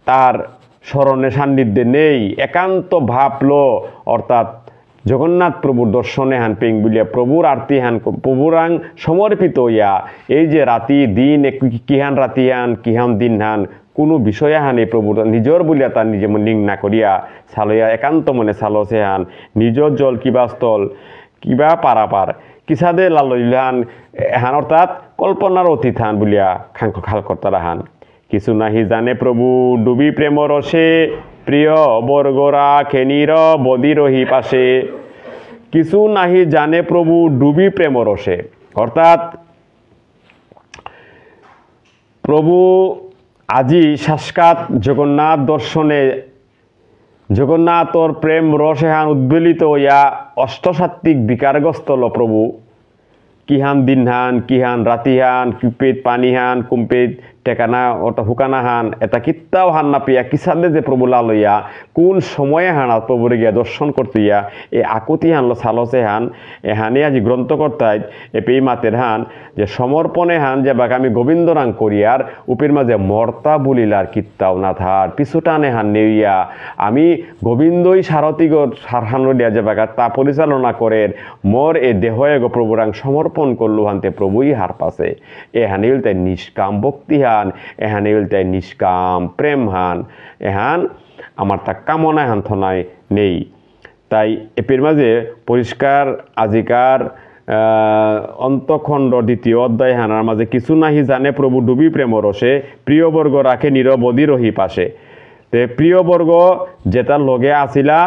তার স্মরণে সান্নিধ্যে নেই একান্ত ভাবলো অর্থাৎ জগন্নাথ প্রভুর দর্শনে হান পেং বলিয়া প্রভুর আরতি হান প্রভুরাং সমর্পিত হইয়া এই যে রাতি দিন কিহান রাতি হান কিহান দিন হান কোনো বিষয়ে হান এই প্রভুর নিজর বলিয়া তার নিজে নিং না করিয়া ছালইয়া একান্ত মনে ছালছে হান নিজর জল কিবা স্থল কিবা পারাপার কিসাদে লালইলান হান অর্থাৎ কল্পনার অতীত হান বলিয়া খাল কর্তারা হান কিছু নাহি জানে প্রভু ডুবি প্রেম রসে প্রিয় বর্গরা খেনির বদি রহি পাশে কিছু নাহি জানে প্রভু ডুবি প্রেম রসে অর্থাৎ প্রভু আজি সাক্ষাৎ জগন্নাথ দর্শনে জগন্নাথর প্রেম রসে হান উদ্বেলিত হইয়া অষ্টসাত্ত্বিক বিকারগ্রস্তল প্রভু কিহান দিনহান কিহান রাতিহান কুপিত পানিহান কুম্পিত টেকানা ওটা হুকানা হান এটা কিত্তাও হান না পিয়া কিসাদে যে প্রভু লালইয়া কোন সময়ে হান প্রভুরে গিয়া দর্শন করতে ইয়া এ আকুতি হানলো সালসে হান এ হানে আজি গ্রন্থকর্তায় এ পেই মাতের হান যে সমর্পণে হান যে বাক আমি গোবিন্দরাং করিয়ার উপের মাঝে মর্তা বলিলার কিত্তাও না থার পিছুটানে হান নেইয়া আমি গোবিন্দই সারথীগর সারহানুলিয়া যে বাকা তা পরিচালনা করেন মোর এ দেহয়ে গো প্রভুরাং সমর্পণ করলু হানতে প্রভুই হার পাশে এ হানিল তাই নিষ্কাম ভক্তি হান এহানিল তাই নিষ্কাম প্রেম হান এহান আমার তা কামনা হান থনায় নেই তাই এপির মাঝে পরিষ্কার আজিকার অন্তখণ্ড দ্বিতীয় অধ্যায় হানার মাঝে কিছু নাহি জানে প্রভু ডুবি প্রেম রসে প্রিয়বর্গ রাখে নিরবধি রহি পাশে তে প্রিয়বর্গ যেটা লগে আসিলা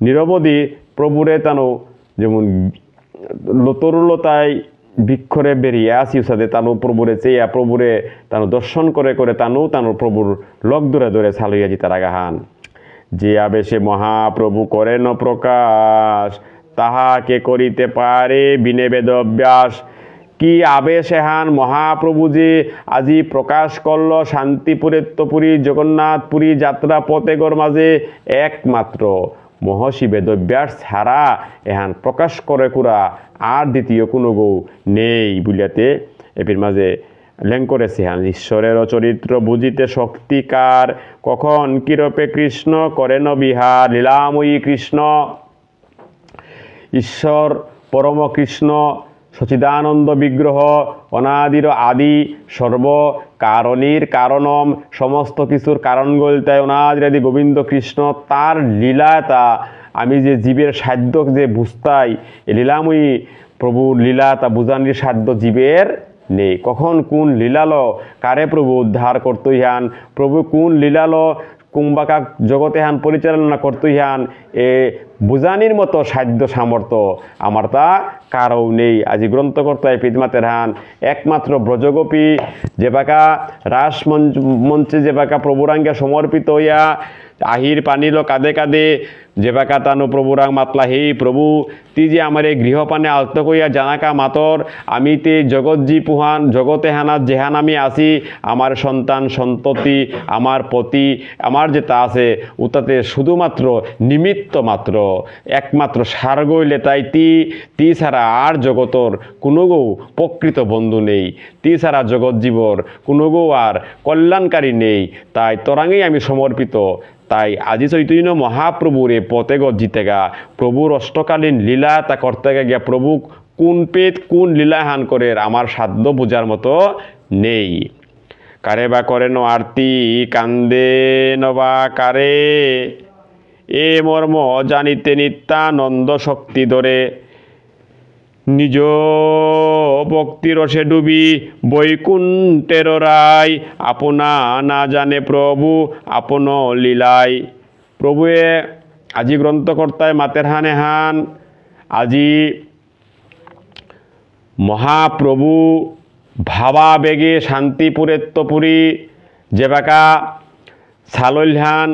নিরবধি প্রভুরে তানো যেমন তরুলতায় বৃক্ষরে বেরিয়ে আসি সাথে তানু প্রভুরে চেয়া প্রভুরে তানু দর্শন করে করে তানু প্রভুর লগ ধরে ধরে ছালইয়া জিতার আগাহান যে আবেশে মহাপ্রভু করেন প্রকাশ তাহাকে করিতে পারে বিনে বেদ অভ্যাস কি আবেশে হান মহাপ্রভু যে আজি প্রকাশ করল শান্তিপুরেত্বপুরী জগন্নাথপুরী যাত্রা পথেগর মাঝে একমাত্র মহর্ষি বেদব্যাস ছাড়া এহান প্রকাশ করে কুরা আর দ্বিতীয় কোনো গৌ নেই বুলিয়াতে এপির মাঝে লেং করেছে হান ঈশ্বরের চরিত্র বুঝিতে শক্তিকার কখন কিরূপে কৃষ্ণ করেন বিহার লীলাময়ী কৃষ্ণ ঈশ্বর পরম কৃষ্ণ সচিদানন্দ বিগ্রহ অনাদির আদি সর্ব কারণীর কারণম সমস্ত কিছুর কারণ বলতে অনাদির আদি গোবিন্দ কৃষ্ণ তার লীলা তা আমি যে জীবের সাধ্য যে বুঝতাই এ লীলাময়ী প্রভুর লীলা তা বুঝানির সাধ্য জীবের নেই কখন কোন লীলালো কারে প্রভু উদ্ধার করতই হান প্রভু কোন লীলালো কুম্বাকা জগতে হান পরিচালনা করতই হান এ বুঝানির মতো সাধ্য সামর্থ্য আমার তা কারও নেই আজি গ্রন্থকর্তায় পিতমাতের হান একমাত্র ব্রজগোপী যে বাকা রাস মঞ্চে যে বাকা প্রভুরাঙ্গে সমর্পিত হইয়া আহির পানিল কাঁদে কাঁদে যে বাকা তানো প্রভুরাং মাতলা হে প্রভু তি যে আমার এই গৃহপানে আলত কইয়া জানাকা মাতর আমি তে জগৎজি পুহান জগতে হানাত যেহান আমি আসি আমার সন্তান সন্ততি আমার পতি আমার যেটা আছে ওটাতে শুধুমাত্র নিমিত্ত মাত্র একমাত্র সার গইলে তাই তি ছাড়া আর জগতর কোনো গৌ প্রকৃত বন্ধু নেই তি ছাড়া জগৎ জীবর কোনো গৌ আর কল্যাণকারী নেই তাই তরাঙেই আমি সমর্পিত তাই আজি চৈতন্য মহাপ্রভুর এ পথে জিতেগা প্রভুর অষ্টকালীন লীলা তা করতে গিয়া প্রভু কোন পেট কোন লীলা হান করে আমার সাধ্য বোঝার মতো নেই কারে বা করেন আরতি কান্দে নবা কারে এ মর্ম জানিতে নিত্যানন্দ শক্তি ধরে নিজ ভক্তি রসে ডুবি বৈকুণ্ঠের রায় আপনা না জানে প্রভু আপন লীলাই প্রভুয়ে আজি গ্রন্থকর্তায় মাতের হানে হান আজি মহাপ্রভু ভাবাবেগে শান্তিপুরেত্তপুরী যেবাকা সালল্হান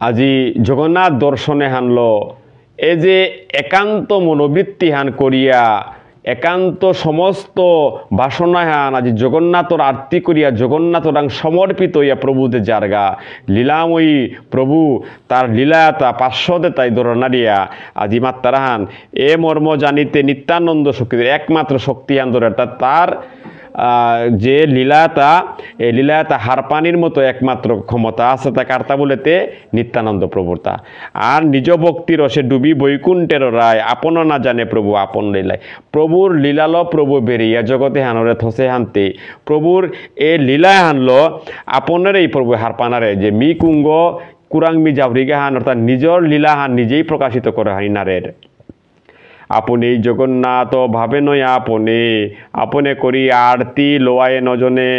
আজি জগন্নাথ দর্শনে হানল এ যে একান্ত মনোবৃত্তি হান করিয়া একান্ত সমস্ত বাসনা হান আজি জগন্নাথর আরতি করিয়া জগন্নাথরাং সমর্পিত হইয়া প্রভুতে জারগা লীলাময়ী প্রভু তার লীলাতা পার্শ্বদে তাই দরনারিয়া আজি মাত্রাহান এ মর্ম জানিতে নিত্যানন্দ শক্তি একমাত্র শক্তি হান ধরে তার যে লীলাতা এই লীলাতা হারপানির মতো একমাত্র ক্ষমতা আছে তা কার্তা বলেতে নিত্যানন্দ প্রভুতা আর নিজ ভক্তির রসে ডুবি বৈকুণ্ঠের রায় আপন না জানে প্রভু আপন লীলায় প্রভুর লীলালো প্রভু বেরিয়া জগতে হানরে থসে হানতে প্রভুর এ লীলায় হানলো আপনের এই প্রভু হারপানারে যে মি কুঙ্গ কুরাং মি জাভরিগে হান অর্থাৎ নিজর লীলা হান নিজেই প্রকাশিত করে হাইনারের আপনি জগন্নাথ ভাবে নয় আপনে আপনে করি আরতি লোয়ায়ে নজনে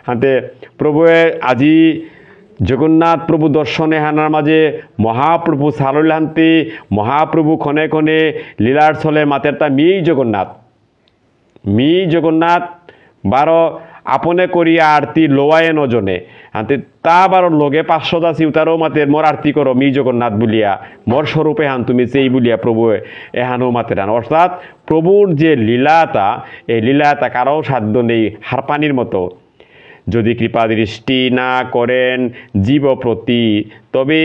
হাতে প্রভু আজি জগন্নাথ প্রভু দর্শনে হানার মাঝে মহাপ্রভু সারল হান্তি মহাপ্রভু ক্ষণে ক্ষণে লীলার ছলে মাতের তা মি জগন্নাথ বারো আপনে করি আরতি লোয়ায়ে নজনে হাতে তা বারো লগে 500 দাসি উতারও মাতে মোর আরতি করো মি জগন্নাথ বলিয়া মোর স্বরূপে হান তুমি সেই বলিয়া প্রভু এহানো মাতে হান অর্থাৎ প্রভুর যে লীলাতা এই লীলাতা কারো সাধ্য নেই হারপানির মতো যদি কৃপা দৃষ্টি না করেন জীব প্রতি তবে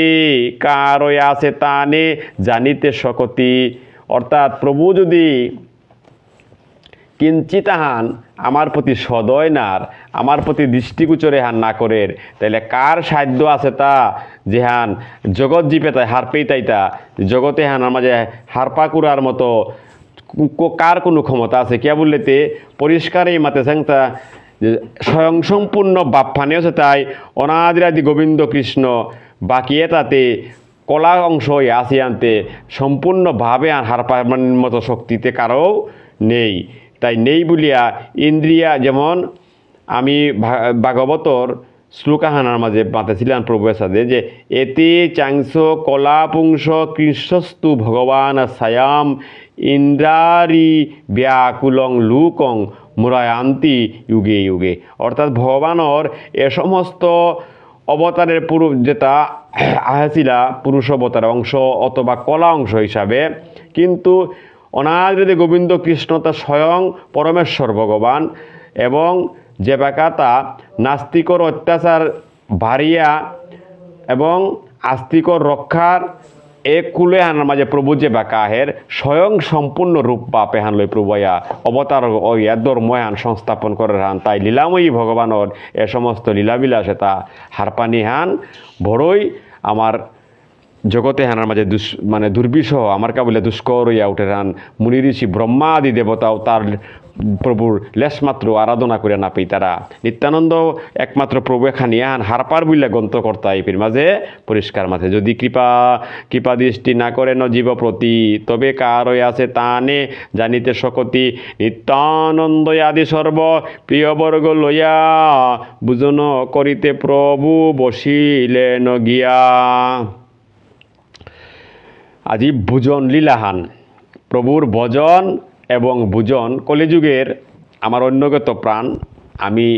কারো আছে তানে জানিতে শকতি অর্থাৎ প্রভু যদি কিঞ্চিত হান আমার প্রতি সদয় নার আমার প্রতি দৃষ্টিগোচরে হান না করের তাইলে কার সাধ্য আছে তা যে হান জগৎ জীবে তাই হারপেই তাইতা জগতে হান মাঝে হারপা কুরার মতো কার কোনো ক্ষমতা আছে কে বললেতে পরিষ্কার এই মাতে সাংতা স্বয়ং সম্পূর্ণ বাপ্পানেও আছে তাই অনাদিরাদি গোবিন্দ কৃষ্ণ বাকি তাতে কলা অংশ আসি আনতে সম্পূর্ণভাবে আর হারপার মতো শক্তিতে কারও নেই তাই নেই বলিয়া ইন্দ্রিয়া যেমন আমি ভাগবতর শ্লোকাহানার মাঝে বাঁধেছিলাম প্রভুর সাথে যে এতে চাংস কলা পুংস কৃষ্ণস্তু ভগবান সায়াম ইন্দ্রারি ব্যাকুলং লুকং মুরায়ান্তি যুগে যুগে অর্থাৎ ভগবানর এ সমস্ত অবতারের পুরুষ যেটা আহাছিলা পুরুষ অবতার অংশ অথবা কলা অংশ হিসাবে কিন্তু অনাদিরাদি গোবিন্দ কৃষ্ণ তা স্বয়ং পরমেশ্বর ভগবান এবং যে বাকাতা নাস্তিকর অত্যাচার বাড়িয়া এবং আস্তিকর রক্ষার এক কুলে হানার মাঝে প্রভু যে বাকাহের স্বয়ং সম্পূর্ণ রূপ বাপে হান লই প্রভুয়া অবতার ওইয়া ধর্ময়ান সংস্থাপন করে হান তাই লীলাময়ী ভগবানের এ সমস্ত লীলাবিলাসে তা হারপানি হান বড়ই আমার জগতে হানার মাঝে মানে দুর্বিষহ আমার কাবলে দুষ্কর ইয়া উঠে রান মুনি ঋষি ব্রহ্মা আদি দেবতাও তার প্রভুর লেশমাত্র আরাধনা করে না পেই তারা নিত্যানন্দ একমাত্র প্রভু খানিয়া হান হারপার বললে গ্রন্থকর্তা এপির মাঝে পরিষ্কার মাঝে যদি কৃপা দৃষ্টি না করেন জীব প্রতি তবে কার আছে তানে জানিতে শকতি নিত্যানন্দ আদি সর্ব প্রিয়বর্গ লইয়া বুঝন করিতে প্রভু বসিলেন গিয়া আজি ভোজন লীলাহান প্রভুর ভজন এবং ভোজন কলিযুগের আমার অন্যগত প্রাণ আমি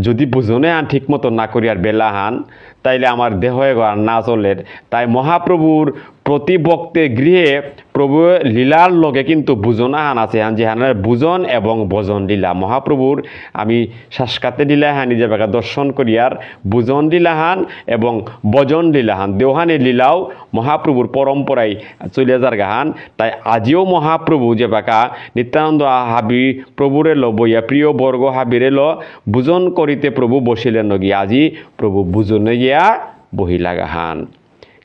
যদি ভোজনে হান ঠিক মতো না করি আর বেলা হান তাইলে আমার দেহে আর না চলের তাই মহাপ্রভুর প্রতি ভক্তে গৃহে প্রভু লীলার লগে কিন্তু ভোজনা হান আছে হান যে হানের ভোজন এবং ভজন লীলা মহাপ্রভুর আমি সাক্ষাতে লীলা হানি যে বাকা দর্শন করিয়ার ভোজন লীলাহান এবং ভজন লীলাহান দেওহানি লীলাও মহাপ্রভুর পরম্পরায় চলে যার গাহান তাই আজিও মহাপ্রভু যে বাকা নিত্যানন্দ হাবি প্রভুরে ল বইয়া প্রিয় বর্গ হাবিরে ল ভোজন করিতে প্রভু বসিলেন গিয়া আজি প্রভু ভোজনে গিয়া বহিলা গাহান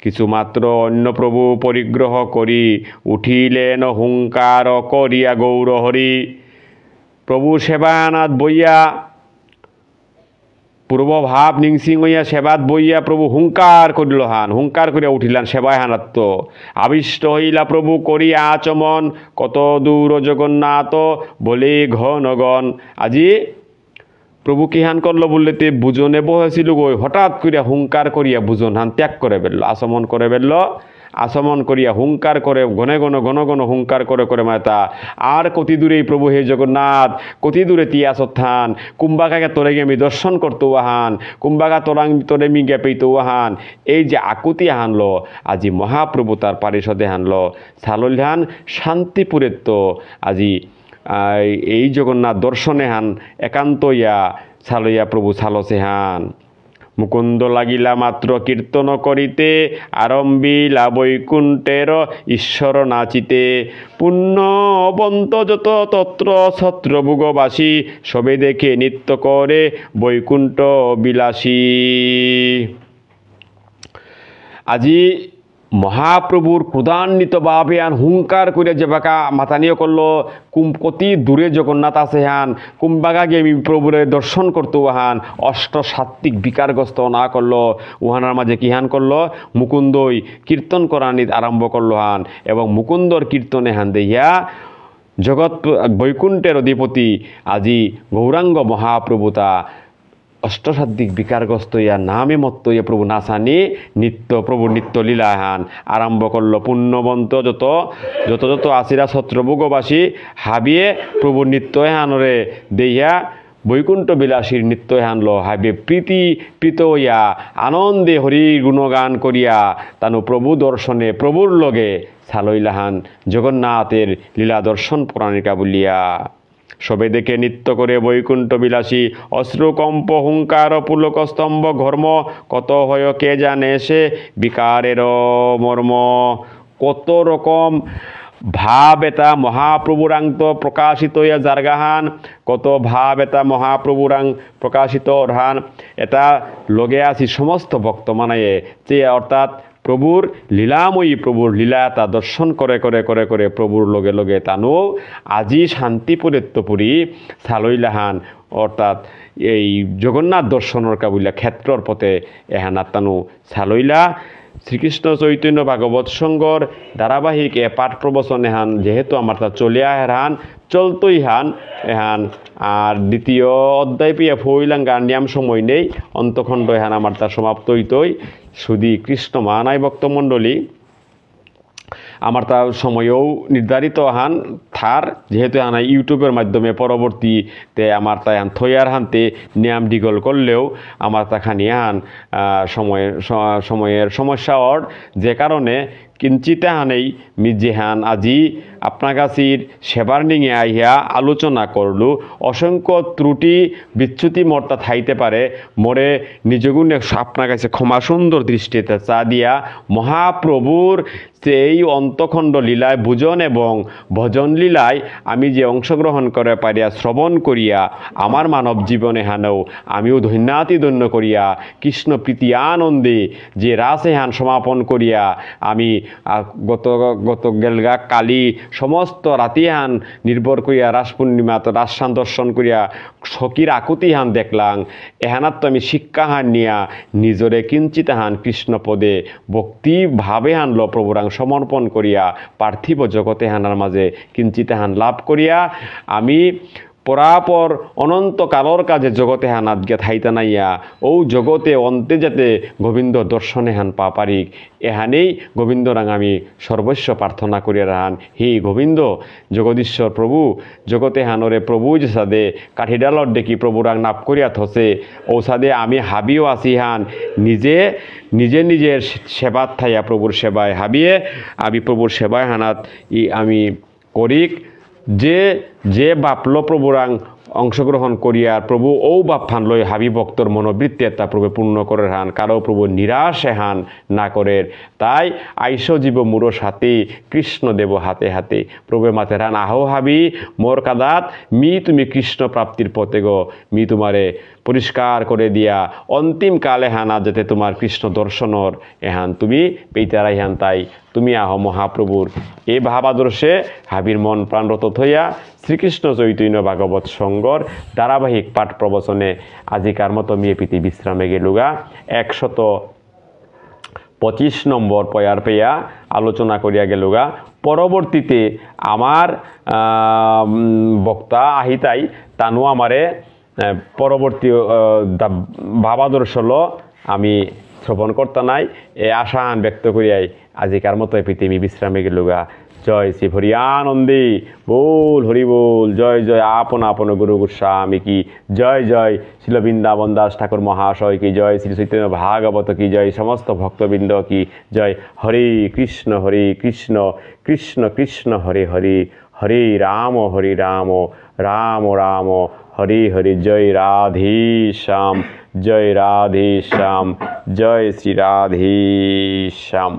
কিছুমাত্র অন্য প্রভু পরিগ্রহ করি উঠিলেন হুঙ্কার করিয়া গৌর হরি প্রভু সেবানাথ বইয়া পূর্বভাব নিংসিং হইয়া সেবাত বইয়া প্রভু হুঙ্কার করিল হান হুঙ্কার করিয়া উঠিলেন সেবায় হানাত্ম আবিষ্ট হইলা প্রভু করিয়া আচমন কত দূর জগন্নাথ বলে ঘনগণ আজি প্রভু কি হান করলো বললেতে বুজনে বসেছিল গই হঠাৎ করিয়া হুঙ্কার করিয়া বুজন হান ত্যাগ করে ফেললো আচমন করে ফেললো আচমন করিয়া হুঙ্কার করে ঘন ঘন হুঙ্কার করে করে মাতা আর কতি দূরে প্রভু হে জগন্নাথ কতি দূরে তিয়া সত্থান কুম্বাকাকে তোরে গিয়ে আমি দর্শন করতো আহান কুম্বাকা তোরে মি গে পেইতো আহান এই যে আকুতি হানলো আজি মহাপ্রভু তার পারিষদে হানলো সালল্যান শান্তিপুরের তো আজি এই জগন্নাথ দর্শনে হান একান্ত ইয়া সালইয়া প্রভু সালসে হান মুকুন্দ লাগিলা মাত্র কীর্তন করিতে আরম্ভিলা বৈকুণ্ঠের ঈশ্বর নাচিতে পুণ্য অবন্ত যত তত্র ছত্রভুগবাসী সবে দেখে নৃত্য করে বৈকুণ্ঠ বিলাসী আজি মহাপ্রভুর ক্রোধান্বিত ভাবে আন হুঙ্কার করে যে বাঁকা মাতানিও করলো কতি দূরে জগন্নাথ আছে হান কুম্বাগা গিয়ে প্রভুরে দর্শন করতো উহান অষ্ট সাত্বিক বিকারগ্রস্ত না করলো উহানার মাঝে কিহান করলো মুকুন্দই কীর্তন করানি আরম্ভ করলো হান এবং মুকুন্দর কীর্তনে হান দেইয়া জগৎ বৈকুণ্ঠের অধিপতি আজি গৌরাঙ্গ মহাপ্রভুতা অষ্টসাধ্বিক বিকারগ্রস্ত ইয়া নামে মত্ত ইয়া প্রভু নাচানি নিত্য প্রভু নিত্য লীলাহান আরম্ভ করলো পুণ্যবন্ত যত যত যত আসিরা ছত্রভোগবাসী হাবিয়ে প্রভু নিত্য হানরে দেইয়া বৈকুণ্ঠ বিলাসীর নিত্য হানলো হাবে প্রীত ইয়া আনন্দে হরি গুণগান করিয়া তানু প্রভু দর্শনে প্রভুর লগে সালইলাহান জগন্নাথের লীলা দর্শন পুরাণিকা বলিয়া সবে দেখে নৃত্য করে বৈকুণ্ঠ বিলাসী অশ্রুকম্প হুঙ্কার পুলক স্তম্ভ ঘর্ম কত হয় কে জানে সে বিকারের মর্ম কত রকম ভাব এটা মহাপ্রভুরাং তো প্রকাশিত ইয়া জারগাহান কত ভাব এটা মহাপ্রভুরাং প্রকাশিত রহান এটা লগে আসি সমস্ত ভক্ত মানায়ে যে অর্থাৎ প্রভুর লীলাময়ী প্রভুর লীলা তা দর্শন করে করে করে করে প্রভুর লগে লগে তানো আজি শান্তিপুরেত্তপুরী সালইলাহান অর্থাৎ এই জগন্নাথ দর্শনের কাবুলা ক্ষেত্রর পথে এহানাত তানু সালইলা শ্রীকৃষ্ণ চৈতন্য ভাগবত সংঘর ধারাবাহিক এ পাঠ প্রবচন এহান যেহেতু আমার তা চলিয়া হেরান চলতই হান এহান আর দ্বিতীয় অধ্যায় পেয়ে ফইলাং গান নিয়াম সময় নেই অন্তখণ্ড এহান আমার তা সমাপ্ত হইতই শুধু কৃষ্ণ মানাই ভক্তমণ্ডলী আমার তার সময়ও নির্ধারিত হান থার যেহেতু হানা ইউটিউবের মাধ্যমে পরবর্তীতে আমার তাই হান থইয়ার হানতে নিয়াম ডিগল করলেও আমার তা খানি হান সময়ের সমস্যা অর যে কারণে কিঞ্চিতে হানেই মিজেহান আজি আপনার কাছের সেবার নিয়ে আইয়া আলোচনা করলু অসংখ্য ত্রুটি বিচ্যুতি মর্তা থাইতে পারে মোরে নিজগুণে আপনার কাছে ক্ষমা সুন্দর দৃষ্টিতে চা দিয়া মহাপ্রভুর সেই অন্তখণ্ড লীলায় ভোজন এবং ভজন লীলায় আমি যে অংশগ্রহণ করে পারিয়া শ্রবণ করিয়া আমার মানব জীবনে হানেও আমিও ধন্যাতিধন্য করিয়া কৃষ্ণ প্রীতি আনন্দে যে রাসে হান সমাপন করিয়া আমি গত গেলগা কালী সমস্ত রাতি হান নির্ভর করিয়া রাস পূর্ণিমা রাসান দর্শন করিয়া সকির আকুতি হান দেখলাম এহানাত তো আমি শিক্ষা হান নিয়া নিজরে কিঞ্চিত হান কৃষ্ণপদে ভক্তি ভাবে হানল প্রভুরাং সমর্পণ করিয়া পার্থিব জগতে হানার মাঝে কিঞ্চিত হান লাভ করিয়া আমি পরাপর অনন্ত কালর কাজে জগতে হান আজকে থাইতা নাইয়া ও জগতে অন্তে যাতে গোবিন্দ দর্শনে হান পা পারিক এহানেই গোবিন্দরাং আমি সর্বস্ব প্রার্থনা করিয়া রাহান হে গোবিন্দ জগদীশ্বর প্রভু জগতে হানরে প্রভু যে সাদে কাঠিডালর দেখি প্রভুরাং নাপ করিয়া থসে ও সাদে আমি হাবিও আসি হান নিজের সেবাত থাইয়া প্রভুর সেবায় হাবিয়ে আমি প্রভুর সেবায় হানাত আমি করিক যে বাপল প্রভুরাং অংশগ্রহণ করিয়া প্রভু ও বাপ ফান লই হাবি ভক্তর মনোবৃত্তি তা প্রভু পূর্ণ করে হান কারো প্রভু নিরাশে হান না করে তাই আইস জীব মুরো সাথে কৃষ্ণ দেব হাতে হাতে প্রভু মাতে রান আহ হাবি মোর কাদাত তুমি কৃষ্ণ প্রাপ্তির পথে গো তোমারে পরিষ্কার করে দিয়া অন্তিম কালে হানা যাতে তোমার কৃষ্ণ দর্শনর এহান তুমি পেইতারাই হান তাই তুমি আহ মহাপ্রভুর এই ভাবাদর্শে হাবির মন প্রাণরত থইয়া শ্রীকৃষ্ণ চৈতন্য ভাগবত সংঘর ধারাবাহিক পাঠ প্রবচনে আজিকার মতো মিয়ে পিতি বিশ্রামে গেলুগা 125 নম্বর পয়ার পেয়া আলোচনা করিয়া গেলুগা পরবর্তীতে আমার বক্তা আহিতাই তানু আমারে পরবর্তী ভাবাদর্শ আমি শ্রবণ করতে নাই এই আশান ব্যক্ত করিয়াই আজিকার মতো পৃথিবী বিশ্রামে গেলুগা। জয় শ্রী হরি আনন্দে বল হরি বল। জয় জয় আপন আপন গুরু গোস্বামী কি জয়। জয় শিল বৃন্দাবন দাস ঠাকুর মহাশয় কি জয়। শ্রী চৈতন্য ভাগবত কি জয়। সমস্ত ভক্তবৃন্দ কি জয়। হরে কৃষ্ণ কৃষ্ণ কৃষ্ণ হরে হরে, হরে রাম রাম রাম হরে হরে। জয় রাধে শ্যাম, জয় রাধে শ্যাম, জয় শ্রী রাধে শ্যাম।